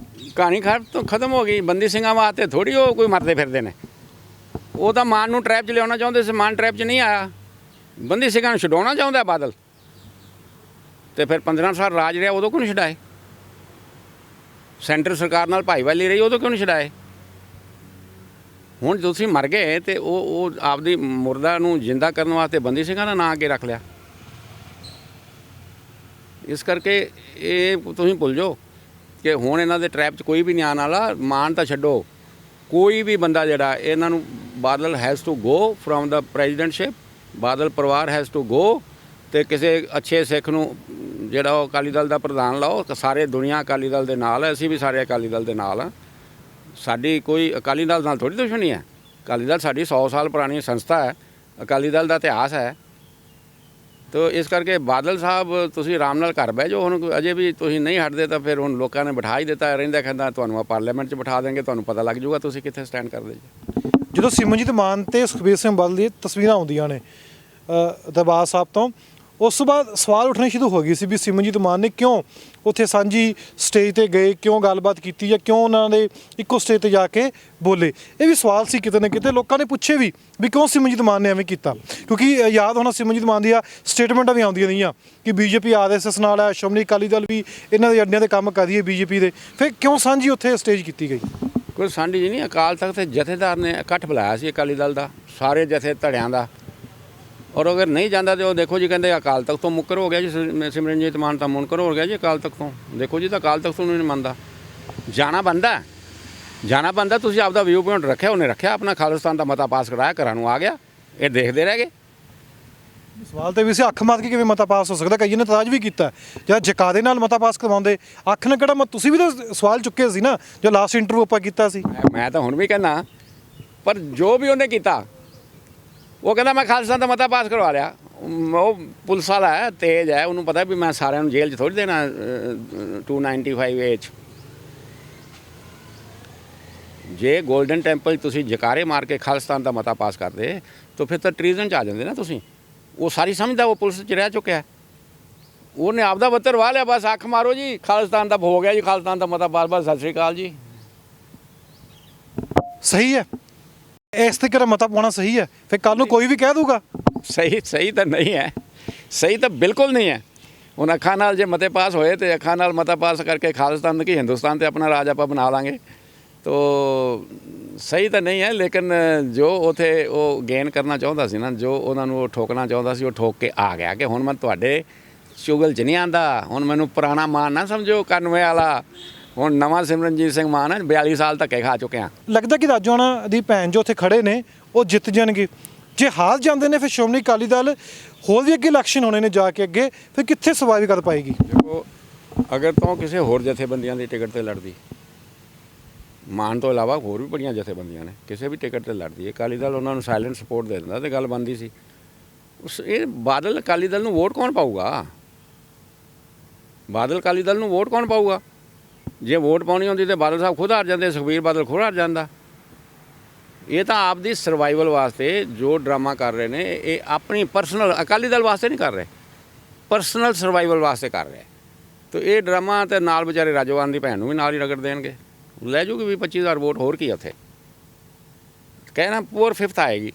ਕਹਾਣੀ ਖਤਮ ਹੋ ਗਈ। ਬੰਦੀ ਸਿੰਘਾਂ ਵਾਸਤੇ ਥੋੜੀ ਉਹ ਕੋਈ ਮਰਦੇ ਫਿਰਦੇ ਨੇ। ਉਹ ਤਾਂ ਮਾਨ ਨੂੰ ਟਰੈਪ 'ਚ ਲਿਆਉਣਾ ਚਾਹੁੰਦੇ ਸੀ, ਮਾਨ ਟਰੈਪ 'ਚ ਨਹੀਂ ਆਇਆ। ਬੰਦੀ ਸਿੰਘਾਂ ਨੂੰ ਛਡਾਉਣਾ ਚਾਹੁੰਦਾ ਬਾਦਲ, ਤੇ ਫਿਰ 15 ਸਾਲ ਰਾਜ ਰਿਹਾ, ਉਦੋਂ ਕਿਉਂ ਨਹੀਂ ਛਡਾਏ? ਸੈਂਟਰ ਸਰਕਾਰ ਨਾਲ ਭਾਈਵਾਲੀ ਰਹੀ, ਉਦੋਂ ਕਿਉਂ ਨਹੀਂ ਛਡਾਏ? ਹੁਣ ਤੁਸੀਂ ਮਰ ਗਏ ਤੇ ਉਹ ਆਪਦੀ ਮੁਰਦਾ ਨੂੰ ਜਿੰਦਾ ਕਰਨ ਵਾਸਤੇ ਬੰਦੀ ਸਿੰਘਾਂ ਦਾ ਨਾਂ ਅੱਗੇ ਰੱਖ ਲਿਆ। ਇਸ ਕਰਕੇ ਇਹ ਤੁਸੀਂ ਭੁੱਲ ਜਾਓ ਕਿ ਹੁਣ ਇਹਨਾਂ ਦੇ ਟਰੈਪ 'ਚ ਕੋਈ ਵੀ ਨਹੀਂ ਆਉਣ ਵਾਲਾ। ਮਾਨ ਤਾਂ ਛੱਡੋ, ਕੋਈ ਵੀ ਬੰਦਾ ਜਿਹੜਾ ਇਹਨਾਂ ਨੂੰ, Badal has to go from the presidentship, Badal ਪਰਿਵਾਰ ਹੈਜ਼ ਟੂ ਗੋ, ਤੇ ਕਿਸੇ ਅੱਛੇ ਸਿੱਖ ਨੂੰ ਜਿਹੜਾ ਉਹ ਅਕਾਲੀ ਦਲ ਦਾ ਪ੍ਰਧਾਨ ਲਾਓ। ਸਾਰੇ ਦੁਨੀਆ ਅਕਾਲੀ ਦਲ ਦੇ ਨਾਲ ਹੈ, ਅਸੀਂ ਵੀ ਸਾਰੇ ਅਕਾਲੀ ਦਲ ਦੇ ਨਾਲ ਹਾਂ। ਸਾਡੀ ਕੋਈ ਅਕਾਲੀ ਦਲ ਨਾਲ ਥੋੜ੍ਹੀ ਦੁਸ਼ਮਣੀ ਹੈ। ਅਕਾਲੀ ਦਲ ਸਾਡੀ 100 ਸਾਲ ਪੁਰਾਣੀ ਸੰਸਥਾ ਹੈ, ਅਕਾਲੀ ਦਲ ਦਾ ਇਤਿਹਾਸ ਹੈ। ਤੋ ਇਸ ਕਰਕੇ ਬਾਦਲ ਸਾਹਿਬ ਤੁਸੀਂ ਆਰਾਮ ਨਾਲ ਘਰ ਬਹਿ ਜਾਓ। ਹੁਣ ਅਜੇ ਵੀ ਤੁਸੀਂ ਨਹੀਂ ਹਟਦੇ ਤਾਂ ਫਿਰ ਹੁਣ ਲੋਕਾਂ ਨੇ ਬਿਠਾ ਹੀ ਦਿੱਤਾ, ਰਹਿੰਦਾ ਕਹਿੰਦਾ ਤੁਹਾਨੂੰ ਪਾਰਲੀਮੈਂਟ 'ਚ ਬਿਠਾ ਦੇਣਗੇ, ਤੁਹਾਨੂੰ ਪਤਾ ਲੱਗ ਜਾਊਗਾ ਤੁਸੀਂ ਕਿੱਥੇ ਸਟੈਂਡ ਕਰਦੇ ਜੀ। ਜਦੋਂ ਸਿਮਰਨਜੀਤ ਮਾਨ ਤੇ ਸੁਖਬੀਰ ਸਿੰਘ ਬਾਦਲ ਦੀ ਤਸਵੀਰਾਂ ਆਉਂਦੀਆਂ ਨੇ ਦਰਬਾਰ ਸਾਹਿਬ ਤੋਂ, ਉਸ ਤੋਂ ਬਾਅਦ ਸਵਾਲ ਉੱਠਣੇ ਸ਼ੁਰੂ ਹੋ ਗਏ ਸੀ ਵੀ ਸਿਮਰਨਜੀਤ ਮਾਨ ਨੇ ਕਿਉਂ ਉੱਥੇ ਸਾਂਝੀ ਸਟੇਜ ਤੇ ਗਏ, ਕਿਉਂ ਗੱਲਬਾਤ ਕੀਤੀ, ਜਾਂ ਕਿਉਂ ਉਹਨਾਂ ਦੇ ਇੱਕੋ ਸਟੇਜ ਤੇ ਜਾ ਕੇ ਬੋਲੇ। ਇਹ ਵੀ ਸਵਾਲ ਸੀ ਕਿਤੇ ਨਾ ਕਿਤੇ, ਲੋਕਾਂ ਨੇ ਪੁੱਛੇ ਵੀ ਕਿਉਂ ਸਿਮਰਨਜੀਤ ਮਾਨ ਨੇ ਐਵੇਂ ਕੀਤਾ। ਕਿਉਂਕਿ ਯਾਦ ਹੋਣਾ ਸਿਮਰਨਜੀਤ ਮਾਨ ਦੀਆਂ ਸਟੇਟਮੈਂਟਾਂ ਵੀ ਆਉਂਦੀਆਂ ਰਹੀਆਂ ਕਿ ਬੀਜੇਪੀ RSS ਨਾਲ ਹੈ, ਸ਼੍ਰੋਮਣੀ ਅਕਾਲੀ ਦਲ ਵੀ ਇਹਨਾਂ ਦੇ ਅੱਡਿਆਂ 'ਤੇ ਕੰਮ ਕਰ ਰਹੀ ਹੈ ਬੀਜੇਪੀ ਦੇ। ਫਿਰ ਕਿਉਂ ਸਾਂਝੀ ਉੱਥੇ ਸਟੇਜ ਕੀਤੀ ਗਈ? ਕੋਈ ਸਾਂਝੀ ਜੀ ਨਹੀਂ, ਅਕਾਲ ਤਖਤ ਤੇ ਜਥੇਦਾਰ ਨੇ ਇਕੱਠ ਬੁਲਾਇਆ ਸੀ ਅਕਾਲੀ ਦਲ ਦਾ, ਸਾਰੇ ਜਥੇ ਧੜਿਆਂ ਦਾ। ਔਰ ਅਗਰ ਨਹੀਂ ਜਾਂਦਾ ਤਾਂ ਉਹ ਦੇਖੋ ਜੀ, ਕਹਿੰਦੇ ਅਕਾਲ ਤਖਤ ਤੋਂ ਮੁੱਕਰ ਹੋ ਗਿਆ ਜੀ, ਸਿਮਰਨਜੀਤ ਮਾਨ ਤਾਂ ਮੁਨਕਰ ਹੋ ਗਿਆ ਜੀ ਅਕਾਲ ਤਖਤ ਤੋਂ। ਦੇਖੋ ਜੀ, ਤਾਂ ਅਕਾਲ ਤਖਤ ਨੂੰ ਨਹੀਂ ਮੰਨਦਾ, ਜਾਣਾ ਬਣਦਾ। ਤੁਸੀਂ ਆਪਦਾ ਵਿਊ ਪੁਆਇੰਟ ਰੱਖਿਆ, ਉਹਨੇ ਰੱਖਿਆ ਆਪਣਾ, ਖਾਲਿਸਤਾਨ ਦਾ ਮਤਾ ਪਾਸ ਕਰਾਇਆ, ਘਰਾਂ ਨੂੰ ਆ ਗਿਆ, ਇਹ ਦੇਖਦੇ ਰਹਿ ਗਏ। ਸਵਾਲ ਤੇ ਵੀ ਸੀ ਅੱਖ ਮਾਰ ਕੇ ਕਿਵੇਂ ਮਤਾ ਪਾਸ ਹੋ ਸਕਦਾ? ਕਈਆਂ ਨੇ ਇਤਰਾਜ਼ ਵੀ ਕੀਤਾ ਜਾਂ ਜਕਾਰੇ ਨਾਲ ਮਤਾ ਪਾਸ ਕਰਵਾਉਂਦੇ, ਅੱਖ ਨਾਲ ਕਿਹੜਾ ਤੁਸੀਂ ਵੀ ਤਾਂ ਸਵਾਲ ਚੁੱਕੇ ਸੀ ਨਾ ਜੋ ਲਾਸਟ ਇੰਟਰਵਿਊ ਆਪਾਂ ਕੀਤਾ ਸੀ। ਮੈਂ ਤਾਂ ਹੁਣ ਵੀ ਕਹਿੰਦਾ, ਪਰ ਜੋ ਵੀ ਉਹਨੇ ਕੀਤਾ ਉਹ ਕਹਿੰਦਾ ਮੈਂ ਖਾਲਿਸਤਾਨ ਦਾ ਮਤਾ ਪਾਸ ਕਰਵਾ ਲਿਆ। ਉਹ ਪੁਲਿਸ ਵਾਲਾ ਹੈ, ਤੇਜ਼ ਹੈ, ਉਹਨੂੰ ਪਤਾ ਵੀ ਮੈਂ ਸਾਰਿਆਂ ਨੂੰ ਜੇਲ੍ਹ 'ਚ ਥੋੜ੍ਹੀ ਦੇਣਾ 295A 'ਚ। ਜੇ ਗੋਲਡਨ ਟੈਂਪਲ ਤੁਸੀਂ ਜਕਾਰੇ ਮਾਰ ਕੇ ਖਾਲਿਸਤਾਨ ਦਾ ਮਤਾ ਪਾਸ ਕਰਦੇ ਤਾਂ ਫਿਰ ਤਾਂ ਟਰੀਜ਼ਨ 'ਚ ਆ ਜਾਂਦੇ ਨਾ ਤੁਸੀਂ। ਉਹ ਸਾਰੀ ਸਮਝਦਾ, ਉਹ ਪੁਲਿਸ 'ਚ ਰਹਿ ਚੁੱਕਿਆ। ਉਹਨੇ ਆਪਦਾ ਬੱਤਰ ਵਾਹ ਲਿਆ, ਬਸ ਅੱਖ ਮਾਰੋ ਜੀ ਖਾਲਿਸਤਾਨ ਦਾ ਹੋ ਗਿਆ ਜੀ, ਖਾਲਿਸਤਾਨ ਦਾ ਮਤਾ ਪਾਸ, ਬਸ ਸਤਿ ਸ਼੍ਰੀ ਅਕਾਲ ਜੀ। ਸਹੀ ਹੈ, ਇਸ ਤੇ ਕਿਹੜਾ ਮਤਾ ਪਾਉਣਾ ਸਹੀ ਹੈ? ਫਿਰ ਕੱਲ ਨੂੰ ਕੋਈ ਵੀ ਕਹਿ ਦੂਗਾ। ਸਹੀ ਤਾਂ ਨਹੀਂ ਹੈ, ਸਹੀ ਤਾਂ ਬਿਲਕੁਲ ਨਹੀਂ ਹੈ। ਹੁਣ ਅੱਖਾਂ ਨਾਲ ਜੇ ਮਤੇ ਪਾਸ ਹੋਏ ਤੇ ਅੱਖਾਂ ਨਾਲ ਮਤਾ ਪਾਸ ਕਰਕੇ ਖਾਲਿਸਤਾਨ ਕੀ ਹਿੰਦੁਸਤਾਨ ਤੇ ਆਪਣਾ ਰਾਜ ਆਪਾਂ ਬਣਾ ਲਾਂਗੇ। ਤੋ ਸਹੀ ਤਾਂ ਨਹੀਂ ਹੈ, ਲੇਕਿਨ ਜੋ ਉਥੇ ਉਹ ਗੇਨ ਕਰਨਾ ਚਾਹੁੰਦਾ ਸੀ ਨਾ, ਜੋ ਉਹਨਾਂ ਨੂੰ ਉਹ ਠੋਕਣਾ ਚਾਹੁੰਦਾ ਸੀ, ਉਹ ਠੋਕ ਕੇ ਆ ਗਿਆ ਕਿ ਹੁਣ ਮੈਂ ਤੁਹਾਡੇ ਚੁਗਲ 'ਚ ਨਹੀਂ ਆਂਦਾ। ਹੁਣ ਮੈਨੂੰ ਪੁਰਾਣਾ ਮਾਨ ਨਾ ਸਮਝੋ 91 ਵਾਲਾ, ਹੁਣ ਨਵਾਂ ਸਿਮਰਨਜੀਤ ਸਿੰਘ ਮਾਨ ਹੈ। 42 ਸਾਲ ਧੱਕੇ ਖਾ ਚੁੱਕੇ ਹਾਂ। ਲੱਗਦਾ ਕਿ ਰਾਜੋਆਣਾ ਦੀ ਭੈਣ ਜੋ ਉੱਥੇ ਖੜੇ ਨੇ ਉਹ ਜਿੱਤ ਜਾਣਗੇ। ਜੇ ਹਾਰ ਜਾਂਦੇ ਨੇ ਫਿਰ ਸ਼੍ਰੋਮਣੀ ਅਕਾਲੀ ਦਲ ਹੋਰ ਵੀ ਅੱਗੇ ਇਲੈਕਸ਼ਨ ਹੋਣੇ ਨੇ ਜਾ ਕੇ ਅੱਗੇ, ਫਿਰ ਕਿੱਥੇ ਸਰਵਾਈਵ ਕਰ ਪਾਏਗੀ? ਦੇਖੋ, ਅਗਰ ਤੋਂ ਕਿਸੇ ਹੋਰ ਜਥੇਬੰਦੀਆਂ ਦੀ ਟਿਕਟ ਤੇ ਲੜਦੀ, ਮਾਨ ਤੋਂ ਇਲਾਵਾ ਹੋਰ ਵੀ ਬੜੀਆਂ ਜਥੇਬੰਦੀਆਂ ਨੇ, ਕਿਸੇ ਵੀ ਟਿਕਟ ਤੇ ਲੜਦੀ ਹੈ, ਅਕਾਲੀ ਦਲ ਉਹਨਾਂ ਨੂੰ ਸਾਇਲੈਂਟ ਸਪੋਰਟ ਦੇ ਦਿੰਦਾ ਤੇ ਗੱਲ ਬਣਦੀ ਸੀ। ਇਹ ਬਾਦਲ ਅਕਾਲੀ ਦਲ ਨੂੰ ਵੋਟ ਕੌਣ ਪਾਊਗਾ? ਬਾਦਲ ਅਕਾਲੀ ਦਲ ਨੂੰ ਵੋਟ ਕੌਣ ਪਾਊਗਾ? ਜੇ ਵੋਟ ਪਾਉਣੀ ਹੁੰਦੀ ਤੇ ਬਾਦਲ ਸਾਹਿਬ ਖੁਦ ਹਾਰ ਜਾਂਦੇ, ਸੁਖਬੀਰ ਬਾਦਲ ਖੁਦ ਹਾਰ ਜਾਂਦਾ। ਇਹ ਤਾਂ ਆਪਦੀ ਸਰਵਾਈਵਲ ਵਾਸਤੇ ਜੋ ਡਰਾਮਾ ਕਰ ਰਹੇ ਨੇ, ਇਹ ਆਪਣੀ ਪਰਸਨਲ, ਅਕਾਲੀ ਦਲ ਵਾਸਤੇ ਨਹੀਂ ਕਰ ਰਹੇ, ਪਰਸਨਲ ਸਰਵਾਈਵਲ ਵਾਸਤੇ ਕਰ ਰਹੇ। ਤਾਂ ਇਹ ਡਰਾਮਾ ਤੇ ਨਾਲ ਵਿਚਾਰੇ ਰਾਜੋਆਣ ਦੀ ਭੈਣ ਨੂੰ ਵੀ ਨਾਲ ਹੀ ਰਗੜ ਦੇਣਗੇ, ਲੈ ਜੂਗੀ ਵੀ 25,000 ਵੋਟ ਹੋਰ ਕੀ ਉੱਥੇ, ਕਹਿਣਾ ਪੂਰ 5th ਆਏਗੀ।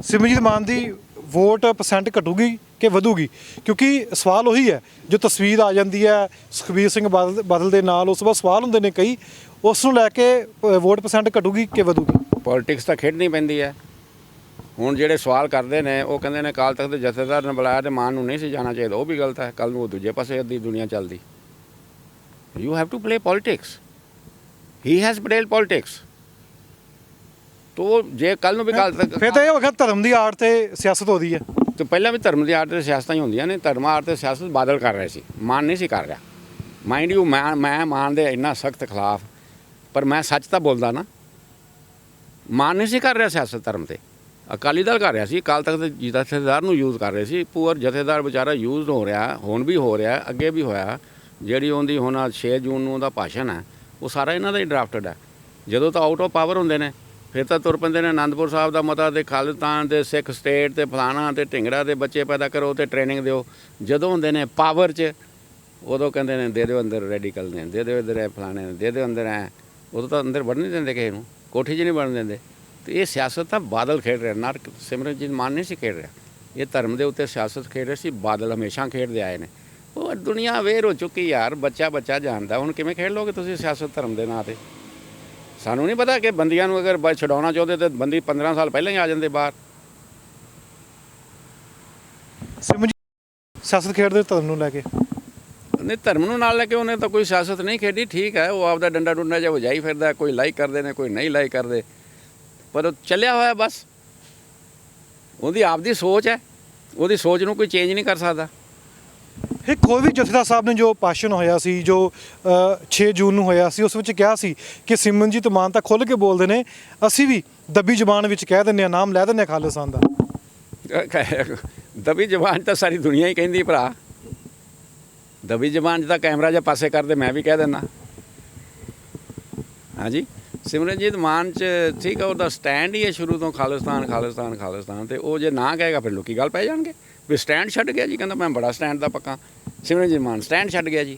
ਸਿਮਰਜੀਤ ਮਾਨ ਦੀ ਵੋਟ % ਘਟੂਗੀ ਕਿ ਵਧੂਗੀ? ਕਿਉਂਕਿ ਸਵਾਲ ਉਹੀ ਹੈ, ਜੋ ਤਸਵੀਰ ਆ ਜਾਂਦੀ ਹੈ ਸੁਖਬੀਰ ਸਿੰਘ ਬਾਦਲ ਦੇ ਨਾਲ, ਉਸ ਤੋਂ ਬਾਅਦ ਸਵਾਲ ਹੁੰਦੇ ਨੇ ਕਈ, ਉਸ ਨੂੰ ਲੈ ਕੇ ਵੋਟ % ਘਟੂਗੀ ਕਿ ਵਧੂਗੀ? ਪੋਲੀਟਿਕਸ ਤਾਂ ਖੇਡਣੀ ਪੈਂਦੀ ਹੈ। ਹੁਣ ਜਿਹੜੇ ਸਵਾਲ ਕਰਦੇ ਨੇ ਉਹ ਕਹਿੰਦੇ ਨੇ ਅਕਾਲ ਤਖਤ ਦੇ ਜਥੇਦਾਰ ਨੇ ਬੁਲਾਇਆ ਤੇ ਮਾਨ ਨੂੰ ਨਹੀਂ ਸੀ ਜਾਣਾ ਚਾਹੀਦਾ, ਉਹ ਵੀ ਗਲਤ ਹੈ। ਕੱਲ੍ਹ ਨੂੰ ਉਹ ਦੂਜੇ ਪਾਸੇ ਅੱਧੀ ਦੁਨੀਆ ਚੱਲਦੀ। You have to play politics. He has played politics. ਤੋ ਜੇ ਕੱਲ ਨੂੰ ਵੀ ਅਕਾਲ ਤਖਤ, ਫਿਰ ਤਾਂ ਇਹ ਹੋ ਗਿਆ ਧਰਮ ਦੀ ਆੜ ਤੇ ਸਿਆਸਤ ਹੋ ਰਹੀ ਹੈ। ਤੇ ਪਹਿਲਾਂ ਵੀ ਧਰਮ ਦੀ ਆੜ ਤੇ ਸਿਆਸਤਾਂ ਹੀ ਹੁੰਦੀਆਂ ਨੇ। ਧਰਮ ਆੜ ਤੇ ਸਿਆਸਤ ਬਾਦਲ ਕਰ ਰਹੇ ਸੀ, ਮਾਨ ਨਹੀਂ ਸੀ ਕਰ ਰਿਹਾ। ਮਾਈਂਡ ਯੂ, ਮੈਂ ਮਾਨ ਦੇ ਇੰਨਾ ਸਖਤ ਖਿਲਾਫ, ਪਰ ਮੈਂ ਸੱਚ ਤਾਂ ਬੋਲਦਾ ਨਾ। ਮਾਨ ਨਹੀਂ ਸੀ ਕਰ ਰਿਹਾ ਸਿਆਸਤ ਧਰਮ ਤੇ, ਅਕਾਲੀ ਦਲ ਕਰ ਰਿਹਾ ਸੀ। ਅਕਾਲ ਤਖਤ ਦੇ ਜਥੇਦਾਰ ਨੂੰ ਯੂਜ਼ ਕਰ ਰਹੇ ਸੀ। ਪੂਰ ਜਥੇਦਾਰ ਵਿਚਾਰਾ ਯੂਜ਼ ਹੋ ਰਿਹਾ, ਹੁਣ ਵੀ ਹੋ ਰਿਹਾ, ਅੱਗੇ ਵੀ ਹੋਇਆ। ਜਿਹੜੀ ਉਹਦੀ ਹੁਣ 6 ਜੂਨ ਨੂੰ ਉਹਦਾ ਭਾਸ਼ਣ ਹੈ, ਉਹ ਸਾਰਾ ਇਹਨਾਂ ਦਾ ਹੀ ਡਰਾਫਟਡ ਹੈ। ਜਦੋਂ ਤਾਂ ਆਊਟ ਆਫ ਪਾਵਰ ਹੁੰਦੇ ਨੇ ਫਿਰ ਤਾਂ ਤੁਰ ਪੈਂਦੇ ਨੇ ਅਨੰਦਪੁਰ ਸਾਹਿਬ ਦਾ ਮਤਾ ਤੇ ਖਾਲਿਸਤਾਨ ਤੇ ਸਿੱਖ ਸਟੇਟ ਤੇ ਫਲਾਣਾ ਤੇ ਢਿੰਗੜਾ ਦੇ ਬੱਚੇ ਪੈਦਾ ਕਰੋ ਤੇ ਟ੍ਰੇਨਿੰਗ ਦਿਓ। ਜਦੋਂ ਹੁੰਦੇ ਨੇ ਪਾਵਰ 'ਚ ਉਦੋਂ ਕਹਿੰਦੇ ਨੇ ਦੇ ਦਿਓ ਅੰਦਰ ਰੈਡੀਕਲ ਨੇ, ਦੇ ਦਿਓ ਇੱਧਰ ਹੈ ਫਲਾਣੇ ਨੇ, ਦੇ ਦਿਓ ਅੰਦਰ ਹੈ। ਉਦੋਂ ਤਾਂ ਅੰਦਰ ਵੜਨ ਨਹੀਂ ਦਿੰਦੇ ਕਿਸੇ ਨੂੰ, ਕੋਠੀ 'ਚ ਨਹੀਂ ਵੜਨ ਦਿੰਦੇ। ਤੇ ਇਹ ਸਿਆਸਤ ਤਾਂ ਬਾਦਲ ਖੇਡ ਰਿਹਾ, ਨਾ ਸਿਮਰਨਜੀਤ ਮਾਨ ਨਹੀਂ ਸੀ ਖੇਡ ਰਿਹਾ। ਇਹ ਧਰਮ ਦੇ ਉੱਤੇ ਸਿਆਸਤ ਖੇਡ ਰਹੇ ਸੀ, ਬਾਦਲ ਹਮੇਸ਼ਾ ਖੇਡਦੇ ਆਏ ਨੇ। ਉਹ ਦੁਨੀਆ ਅਵੇਅਰ ਹੋ ਚੁੱਕੀ ਯਾਰ, ਬੱਚਾ ਜਾਣਦਾ। ਹੁਣ ਕਿਵੇਂ ਖੇਡ ਲਓਗੇ ਤੁਸੀਂ ਸਿਆਸਤ ਧਰਮ ਦੇ ਨਾਂ 'ਤੇ? ਸਾਨੂੰ ਨਹੀਂ ਪਤਾ ਕਿ ਬੰਦੀਆਂ ਨੂੰ ਅਗਰ ਛਡਾਉਣਾ ਚਾਹੁੰਦੇ ਤਾਂ ਬੰਦੀ 15 ਸਾਲ ਪਹਿਲਾਂ ਹੀ ਆ ਜਾਂਦੇ ਬਾਹਰ। ਸਿਮਰਜੀਤ ਸਿਆਸਤ ਖੇਡਦੇ ਧਰਮ ਨੂੰ ਲੈ ਕੇ? ਨਹੀਂ, ਧਰਮ ਨੂੰ ਨਾਲ ਲੈ ਕੇ ਉਹਨੇ ਤਾਂ ਕੋਈ ਸਿਆਸਤ ਨਹੀਂ ਖੇਡੀ। ਠੀਕ ਹੈ, ਉਹ ਆਪਦਾ ਡੰਡਾ ਡੁੰਡਾ ਜਿਹਾ ਵਜਾਈ ਫਿਰਦਾ, ਕੋਈ ਲਾਈਕ ਕਰਦੇ ਨੇ, ਕੋਈ ਨਹੀਂ ਲਾਈਕ ਕਰਦੇ, ਪਰ ਉਹ ਚੱਲਿਆ ਹੋਇਆ ਬਸ। ਉਹਦੀ ਆਪਦੀ ਸੋਚ ਹੈ, ਉਹਦੀ ਸੋਚ ਨੂੰ ਕੋਈ ਚੇਂਜ ਨਹੀਂ ਕਰ ਸਕਦਾ। ਇੱਕ ਹੋਰ ਵੀ ਜਥੇਦਾਰ ਸਾਹਿਬ ਨੇ ਜੋ ਭਾਸ਼ਣ ਹੋਇਆ ਸੀ, ਜੋ 6 ਜੂਨ ਨੂੰ ਹੋਇਆ ਸੀ, ਉਸ ਵਿੱਚ ਕਿਹਾ ਸੀ ਕਿ ਸਿਮਰਨਜੀਤ ਮਾਨ ਤਾਂ ਖੁੱਲ੍ਹ ਕੇ ਬੋਲਦੇ ਨੇ, ਅਸੀਂ ਵੀ ਦੱਬੀ ਜ਼ੁਬਾਨ ਵਿੱਚ ਕਹਿ ਦਿੰਦੇ ਹਾਂ, ਨਾਮ ਲੈ ਦਿੰਦੇ ਹਾਂ ਖਾਲਿਸਤਾਨ ਦਾ। ਦਬੀ ਜ਼ੁਬਾਨ ਤਾਂ ਸਾਰੀ ਦੁਨੀਆ ਹੀ ਕਹਿੰਦੀ ਭਰਾ। ਦਬੀ ਜ਼ੁਬਾਨ 'ਚ ਤਾਂ ਕੈਮਰਾ ਜਿਹਾ ਪਾਸੇ ਕਰਦੇ ਮੈਂ ਵੀ ਕਹਿ ਦਿੰਦਾ। ਹਾਂਜੀ, ਸਿਮਰਨਜੀਤ ਮਾਨ 'ਚ ਠੀਕ ਹੈ, ਉਹਦਾ ਸਟੈਂਡ ਹੀ ਹੈ ਸ਼ੁਰੂ ਤੋਂ ਖਾਲਿਸਤਾਨ ਖਾਲਿਸਤਾਨ ਖਾਲਿਸਤਾਨ। ਤੇ ਉਹ ਜੇ ਨਾ ਕਹੇਗਾ ਫਿਰ ਲੋਕੀ ਗੱਲ ਪੈ ਜਾਣਗੇ ਵੀ ਸਟੈਂਡ ਛੱਡ ਗਿਆ ਜੀ, ਕਹਿੰਦਾ ਮੈਂ ਬੜਾ ਸਟੈਂਡ ਦਾ ਪੱਕਾ। ਸਿਮਰਨਜੀਤ ਮਾਨ ਸਟੈਂਡ ਛੱਡ ਗਿਆ ਜੀ।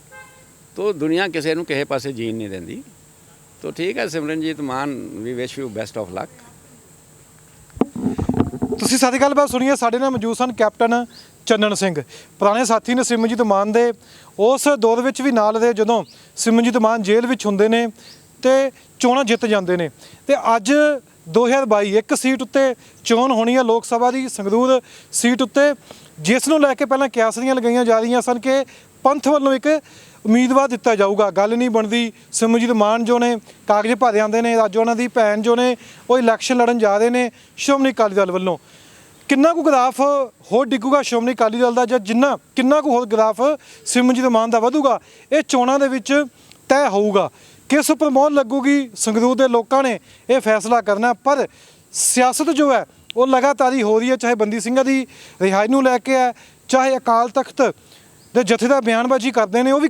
ਤੋ ਦੁਨੀਆ ਕਿਸੇ ਨੂੰ ਕਿਸੇ ਪਾਸੇ ਜੀਣ ਨਹੀਂ ਦਿੰਦੀ। ਤੋ ਠੀਕ ਹੈ Simranjit Mann, we wish you best of luck. ਤੁਸੀਂ ਸਾਡੀ ਗੱਲਬਾਤ ਸੁਣੀਏ। ਸਾਡੇ ਨਾਲ ਮੌਜੂਦ ਸਨ ਕੈਪਟਨ ਚੰਨਣ ਸਿੰਘ, ਪੁਰਾਣੇ ਸਾਥੀ ਨੇ ਸਿਮਰਨਜੀਤ ਮਾਨ ਦੇ। ਉਸ ਦੌਰ ਵਿੱਚ ਵੀ ਨਾਲ ਦੇ ਜਦੋਂ ਸਿਮਰਨਜੀਤ ਮਾਨ ਜੇਲ੍ਹ ਵਿੱਚ ਹੁੰਦੇ ਨੇ ਤੇ ਚੋਣਾਂ ਜਿੱਤ ਜਾਂਦੇ ਨੇ। ਤੇ ਅੱਜ 2022 ਇੱਕ ਸੀਟ ਉੱਤੇ ਚੋਣ ਹੋਣੀ ਹੈ ਲੋਕ ਸਭਾ ਦੀ, ਸੰਗਰੂਰ ਸੀਟ ਉੱਤੇ, ਜਿਸ ਨੂੰ ਲੈ ਕੇ ਪਹਿਲਾਂ ਕਿਆਸਰੀਆਂ ਲਗਾਈਆਂ ਜਾ ਰਹੀਆਂ ਸਨ ਕਿ ਪੰਥ ਵੱਲੋਂ ਇੱਕ ਉਮੀਦਵਾਰ ਦਿੱਤਾ ਜਾਊਗਾ। ਗੱਲ ਨਹੀਂ ਬਣਦੀ। ਸਿਮਰਨਜੀਤ ਮਾਨ ਜੋ ਨੇ ਕਾਗਜ਼ ਭਰੇ ਆਉਂਦੇ ਨੇ, ਅੱਜ ਉਹਨਾਂ ਦੀ ਭੈਣ ਜੋ ਨੇ ਉਹ ਇਲੈਕਸ਼ਨ ਲੜਨ ਜਾ ਰਹੇ ਨੇ ਸ਼੍ਰੋਮਣੀ ਅਕਾਲੀ ਦਲ ਵੱਲੋਂ। ਕਿੰਨਾ ਕੁ ਗ੍ਰਾਫ ਹੋਰ ਡਿੱਗੂਗਾ ਸ਼੍ਰੋਮਣੀ ਅਕਾਲੀ ਦਲ ਦਾ, ਜਾਂ ਕਿੰਨਾ ਕੁ ਹੋਰ ਗ੍ਰਾਫ ਸਿਮਰਨਜੀਤ ਮਾਨ ਦਾ ਵਧੂਗਾ, ਇਹ ਚੋਣਾਂ ਦੇ ਵਿੱਚ ਤੈਅ ਹੋਊਗਾ। ਕਿਸ ਉੱਪਰ ਮੋਹਰ ਲੱਗੂਗੀ, ਸੰਗਰੂਰ ਦੇ ਲੋਕਾਂ ਨੇ ਇਹ ਫੈਸਲਾ ਕਰਨਾ। ਪਰ ਸਿਆਸਤ ਜੋ ਹੈ ਉਹ ਲਗਾਤਾਰ ਹੀ ਹੋ ਰਹੀ ਹੈ, ਚਾਹੇ ਬੰਦੀ ਸਿੰਘਾਂ ਦੀ ਰਿਹਾਈ ਨੂੰ ਲੈ ਕੇ ਹੈ, ਚਾਹੇ ਅਕਾਲ ਤਖਤ ਦੇ ਜਥੇਦਾਰ ਬਿਆਨਬਾਜ਼ੀ ਕਰਦੇ ਨੇ। ਉਹ ਵੀ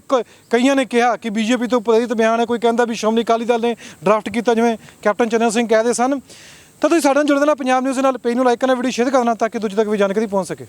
ਕਈਆਂ ਨੇ ਕਿਹਾ ਕਿ ਬੀਜੇਪੀ ਤੋਂ ਪ੍ਰੇਰਿਤ ਬਿਆਨ ਹੈ, ਕੋਈ ਕਹਿੰਦਾ ਵੀ ਸ਼੍ਰੋਮਣੀ ਅਕਾਲੀ ਦਲ ਨੇ ਡਰਾਫਟ ਕੀਤਾ, ਜਿਵੇਂ ਕੈਪਟਨ ਚੰਨਣ ਸਿੰਘ ਕਹਿ ਸਨ। ਤਾਂ ਤੁਸੀਂ ਸਾਡੇ ਨਾਲ ਜੁੜਦੇ ਨਾਲ ਪੰਜਾਬ ਨਿਊਜ਼ ਨਾਲ ਪੇਜ ਨੂੰ ਲਾਈਕ ਕਰਨਾ, ਵੀਡੀਓ ਸ਼ੇਅਰ ਕਰਨਾ ਤਾਂ ਕਿ ਦੂਜੇ ਤੱਕ ਵੀ ਜਾਣਕਾਰੀ ਪਹੁੰਚ ਸਕੇ।